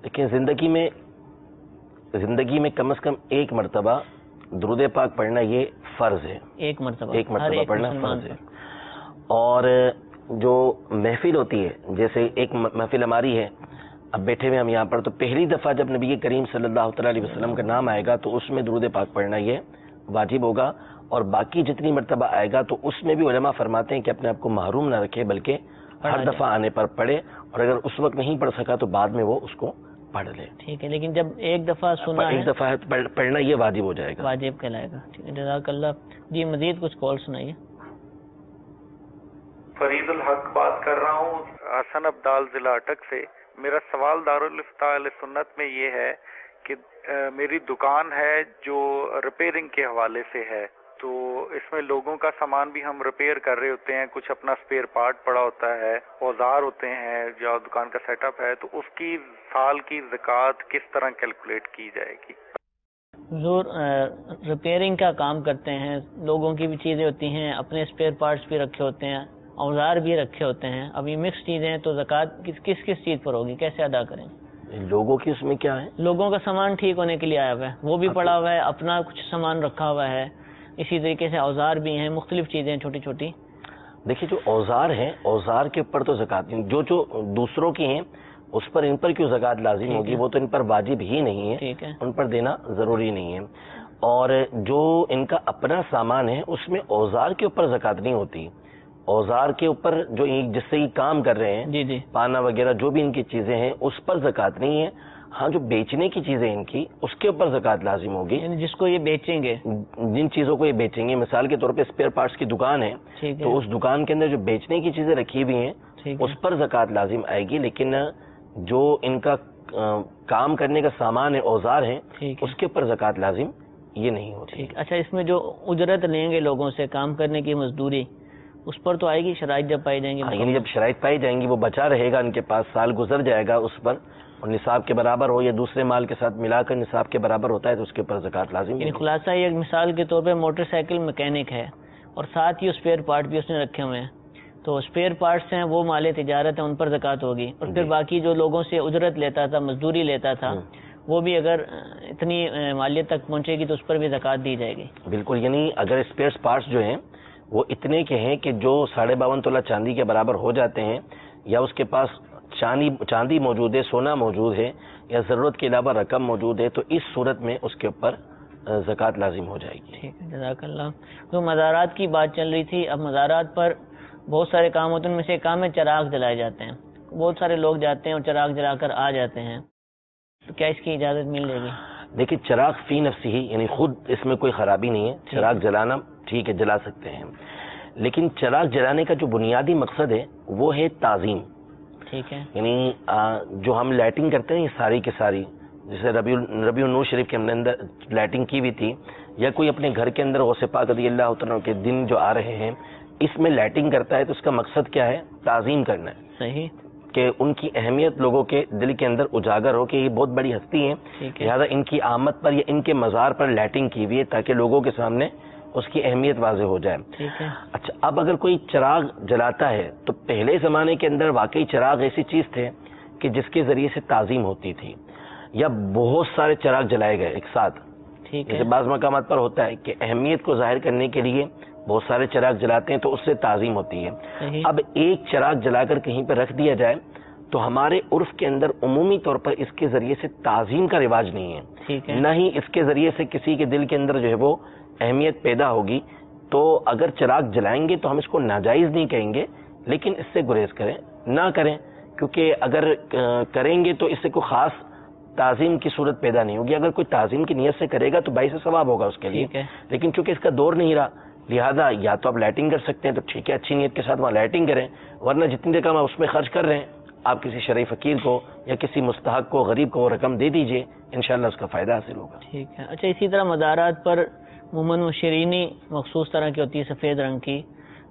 لیکن زندگی میں کم از کم ایک مرتبہ درود پاک پڑھنا یہ فرض ہے. ایک مرتبہ پڑھنا فرض ہے. اور جو محفل ہوتی ہے, جیسے ایک محفل ہماری ہے, اب بیٹھے ہوئے ہم یہاں پر, تو پہلی دفعہ جب نبی کریم صلی اللہ تعالیٰ علیہ وسلم کا نام آئے گا تو اس میں درود پاک پڑھنا یہ واجب ہوگا. اور باقی جتنی مرتبہ آئے گا تو اس میں بھی علماء فرماتے ہیں کہ اپنے آپ کو محروم نہ رکھے, بلکہ ہر دفعہ آنے پر پڑھے, اور اگر اس وقت نہیں پڑھ سکا تو بعد میں وہ اس کو پڑھ لے. ٹھیک ہے, لیکن جب ایک دفعہ سنا ایک دفعہ پڑھنا یہ واجب ہو جائے گا, واجب کہلائے گا. ٹھیک ہے, جزاک اللہ. جی مزید کچھ کال سنائیے. فرید الحق بات کر رہا ہوں, حسن ابدال ضلع اٹک سے. میرا سوال دارالفتاء اہل سنت میں یہ ہے کہ میری دکان ہے جو ریپیئرنگ کے حوالے سے ہے, تو اس میں لوگوں کا سامان بھی ہم ریپیئر کر رہے ہوتے ہیں, کچھ اپنا اسپیئر پارٹ پڑا ہوتا ہے, اوزار ہوتے ہیں, جو دکان کا سیٹ اپ ہے, تو اس کی سال کی زکوٰۃ کس طرح کیلکولیٹ کی جائے گی؟ حضور ریپیئرنگ کا کام کرتے ہیں, لوگوں کی بھی چیزیں ہوتی ہیں, اپنے اسپیئر پارٹس بھی رکھے ہوتے ہیں, اوزار بھی رکھے ہوتے ہیں. اب یہ مکس چیزیں ہیں تو زکوٰۃ کس چیز پر ہوگی, کیسے ادا کریں؟ لوگوں کی اس میں کیا ہے, لوگوں کا سامان ٹھیک ہونے کے لیے آیا ہوا ہے, وہ بھی پڑا ہوا ہے, اپنا کچھ سامان رکھا ہوا ہے, اسی طریقے سے اوزار بھی ہیں, مختلف چیزیں ہیں چھوٹی چھوٹی. دیکھیے جو اوزار ہیں, اوزار کے اوپر تو زکوٰۃ نہیں, جو دوسروں کی ہیں اس پر ان پر کیوں زکوٰۃ لازم ہوگی؟ وہ تو ان پر واجب ہی نہیں ہے، ٹھیک ہے، ان پر دینا ضروری نہیں ہے. اور جو ان کا اپنا سامان ہے اس میں اوزار کے اوپر زکوٰۃ نہیں ہوتی. اوزار کے اوپر جو جس سے یہ کام کر رہے ہیں، جی جی، پانا وغیرہ جو بھی ان کی چیزیں ہیں اس پر زکوٰۃ نہیں ہے. ہاں جو بیچنے کی چیزیں ان کی اس کے اوپر زکوٰۃ لازم ہوگی. یعنی جس کو یہ بیچیں گے، جن چیزوں کو یہ بیچیں گے، مثال کے طور پہ اسپیئر پارٹس کی دکان ہے ٹھیک ہے، تو اس دکان کے اندر جو بیچنے کی چیزیں رکھی ہوئی ہیں ٹھیک ہے، اس پر زکوٰۃ لازم آئے گی. لیکن جو ان کا کام کرنے کا سامان ہے، اوزار ہیں، ٹھیک ہے، اس کے اوپر زکوٰۃ لازم یہ نہیں ہوتی. ٹھیک. اچھا، اس میں جو اجرت لیں گے لوگوں سے کام کرنے کی مزدوری، اس پر تو آئے گی شرائط جب پائی جائیں گی؟ یعنی جب شرائط پائی جائیں گی وہ بچا رہے گا ان کے پاس، سال گزر جائے گا اس پر اور نصاب کے برابر ہو یا دوسرے مال کے ساتھ ملا کر نصاب کے برابر ہوتا ہے تو اس کے اوپر زکوٰۃ لازم یعنی ہے. خلاصہ یہ مثال کے طور پہ موٹر سائیکل میکینک ہے اور ساتھ ہی اسپیئر پارٹ بھی اس نے رکھے ہوئے ہیں، تو اسپیئر پارٹس ہیں وہ مال تجارت ہے، ان پر زکوٰۃ ہوگی. اور پھر باقی جو لوگوں سے اجرت لیتا تھا، مزدوری لیتا تھا، وہ بھی اگر اتنی مالیت تک پہنچے گی تو اس پر بھی زکوٰۃ دی جائے گی. بالکل. یعنی اگر اسپیئر پارٹس جو ہیں وہ اتنے کے ہیں کہ جو 52.5 تولہ چاندی کے برابر ہو جاتے ہیں، یا اس کے پاس چاندی موجود ہے، سونا موجود ہے، یا ضرورت کے علاوہ رقم موجود ہے، تو اس صورت میں اس کے اوپر زکوٰۃ لازم ہو جائے گی. ٹھیک ہے، جزاک اللہ. تو مزارات کی بات چل رہی تھی. اب مزارات پر بہت سارے کام ہوتے ہیں، ان میں سے ایک کام ہے چراغ جلائے جاتے ہیں. بہت سارے لوگ جاتے ہیں اور چراغ جلا کر آ جاتے ہیں، تو کیا اس کی اجازت مل جائے گی؟ دیکھیے چراغ فی نفسی ہی، یعنی خود اس میں کوئی خرابی نہیں ہے. چراغ جلانا ٹھیک ہے، جلا سکتے ہیں، لیکن چراغ جلانے کا جو بنیادی مقصد ہے وہ ہے تعظیم. ٹھیک ہے، یعنی جو ہم لائٹنگ کرتے ہیں یہ ساری کی ساری، جیسے ربیع النور شریف کے اندر لائٹنگ کی ہوئی تھی، یا کوئی اپنے گھر کے اندر غوث پاک رضی اللہ عنہ کے دن جو آ رہے ہیں اس میں لائٹنگ کرتا ہے تو اس کا مقصد کیا ہے؟ تعظیم کرنا ہے. صحیح، کہ ان کی اہمیت لوگوں کے دل کے اندر اجاگر ہو کہ یہ بہت بڑی ہستی ہیں، لہٰذا ان کی آمد پر یا ان کے مزار پر لائٹنگ کی ہوئی ہے تاکہ لوگوں کے سامنے اس کی اہمیت واضح ہو جائے. ٹھیک ہے. اچھا، اب اگر کوئی چراغ جلاتا ہے تو پہلے زمانے کے اندر واقعی چراغ ایسی چیز تھے کہ جس کے ذریعے سے تعظیم ہوتی تھی، یا بہت سارے چراغ جلائے گئے ایک ساتھ. ٹھیک ہے، جیسے بعض مقامات پر ہوتا ہے کہ اہمیت کو ظاہر کرنے کے لیے بہت سارے چراغ جلاتے ہیں تو اس سے تعظیم ہوتی ہے. صحیح. اب ایک چراغ جلا کر کہیں پہ رکھ دیا جائے تو ہمارے عرف کے اندر عمومی طور پر اس کے ذریعے سے تعظیم کا رواج نہیں ہے، ٹھیک ہے، نہ ہی اس کے ذریعے سے کسی کے دل کے اندر جو ہے وہ اہمیت پیدا ہوگی. تو اگر چراغ جلائیں گے تو ہم اس کو ناجائز نہیں کہیں گے، لیکن اس سے گریز کریں، نہ کریں، کیونکہ اگر کریں گے تو اس سے کوئی خاص تعظیم کی صورت پیدا نہیں ہوگی. اگر کوئی تعظیم کی نیت سے کرے گا تو باعث ثواب ہوگا اس کے لیے، ٹھیک ہے. لیکن چونکہ اس کا دور نہیں رہا لہذا یا تو آپ لائٹنگ کر سکتے ہیں تو ٹھیک ہے، اچھی نیت کے ساتھ وہاں لائٹنگ کریں، ورنہ جتنی رقم آپ اس میں خرچ کر رہے ہیں آپ کسی شرعی فقیر کو یا کسی مستحق کو، غریب کو وہ رقم دے دیجئے، انشاءاللہ اس کا فائدہ حاصل ہوگا. ٹھیک ہے. اچھا، اسی طرح مزارات پر عموماً وہ شیرینی مخصوص طرح کی ہوتی ہے، سفید رنگ کی،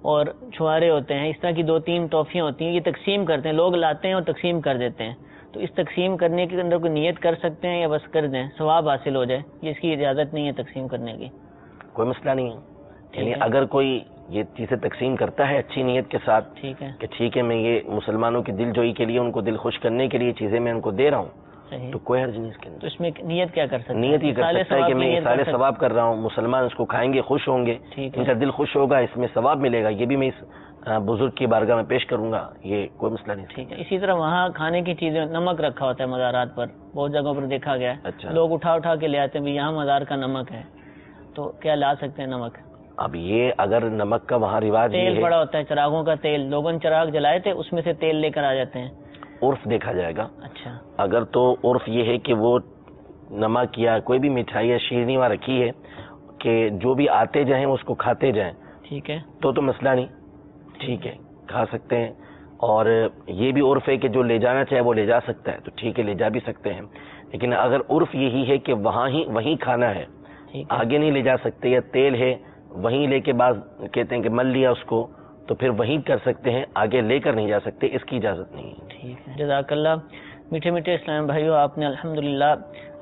اور چھوارے ہوتے ہیں، اس طرح کی 2-3 ٹافیاں ہوتی ہیں، یہ تقسیم کرتے ہیں، لوگ لاتے ہیں اور تقسیم کر دیتے ہیں. تو اس تقسیم کرنے کے اندر کوئی نیت کر سکتے ہیں یا بس کر دیں ثواب حاصل ہو جائے؟ یہ اس کی اجازت نہیں ہے تقسیم کرنے کی؟ کوئی مسئلہ نہیں ہے. یعنی اگر کوئی یہ چیزیں تقسیم کرتا ہے اچھی نیت کے ساتھ، ٹھیک ہے، کہ ٹھیک ہے میں یہ مسلمانوں کی دل جوئی کے لیے، ان کو دل خوش کرنے کے لیے چیزیں میں ان کو دے رہا ہوں، صحیح، تو کوئی حرج نہیں اس کے اندر. تو اس میں نیت کیا کر سکتے ہیں؟ نیت یہ کر سکتا ہے کہ میں اصال ثواب کر رہا ہوں، مسلمان اس کو کھائیں گے، خوش ہوں گے، ٹھیک ان کا دل خوش ہوگا، اس میں ثواب ملے گا، یہ بھی میں اس بزرگ کی بارگاہ میں پیش کروں گا، یہ کوئی مسئلہ نہیں. ٹھیک ہے. اسی طرح وہاں کھانے کی چیزیں، نمک رکھا ہوتا ہے مزارات پر، بہت جگہوں پر دیکھا گیا ہے. اچھا، لوگ اٹھا کے لے آتے ہیں، یہاں مزار کا نمک ہے، تو کیا لا سکتے ہیں نمک؟ اب یہ اگر نمک کا وہاں رواج تیل پڑا ہوتا ہے، چراغوں کا تیل، لوگوں نے چراغ جلائے تھے اس میں سے تیل لے کر آ جاتے ہیں، عرف دیکھا جائے گا. اچھا، اگر تو عرف یہ ہے کہ وہ نمک یا کوئی بھی مٹھائی یا شیرنی وہاں رکھی ہے کہ جو بھی آتے جائیں اس کو کھاتے جائیں، ٹھیک ہے، تو مسئلہ نہیں، ٹھیک ہے، کھا سکتے ہیں. اور یہ بھی عرف ہے کہ جو لے جانا چاہے وہ لے جا سکتا ہے، تو ٹھیک ہے، لے جا بھی سکتے ہیں. لیکن اگر عرف یہی ہے کہ وہیں کھانا ہے، آگے نہیں لے جا سکتے، یا تیل ہے وہیں لے کے بعض کہتے ہیں کہ مل لیا اس کو، تو پھر وہیں کر سکتے ہیں، آگے لے کر نہیں جا سکتے، اس کی اجازت نہیں ہے. ٹھیک ہے، جزاک اللہ. میٹھے میٹھے اسلام بھائیو، آپ نے الحمدللہ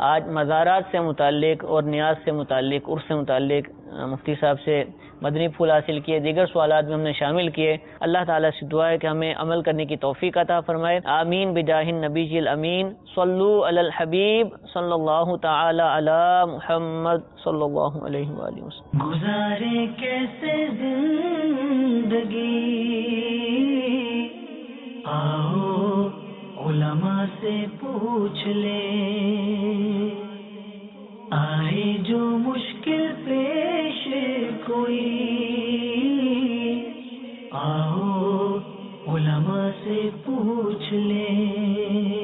آج مزارات سے متعلق اور نیاز سے متعلق، عرف سے متعلق مفتی صاحب سے مدنی پھول حاصل کیے، دیگر سوالات بھی ہم نے شامل کیے. اللہ تعالیٰ سے دعا ہے کہ ہمیں عمل کرنے کی توفیق عطا فرمائے. آمین بجاہ النبی الامین. صلو علی الحبیب صلی اللہ تعالی علی محمد صلی اللہ علیہ وآلہ وسلم. گزارے کیسے زندگی، آؤ علماء سے پوچھ لیں، آئے جو مشکل پیش کوئی، آؤ علماء سے پوچھ لیں۔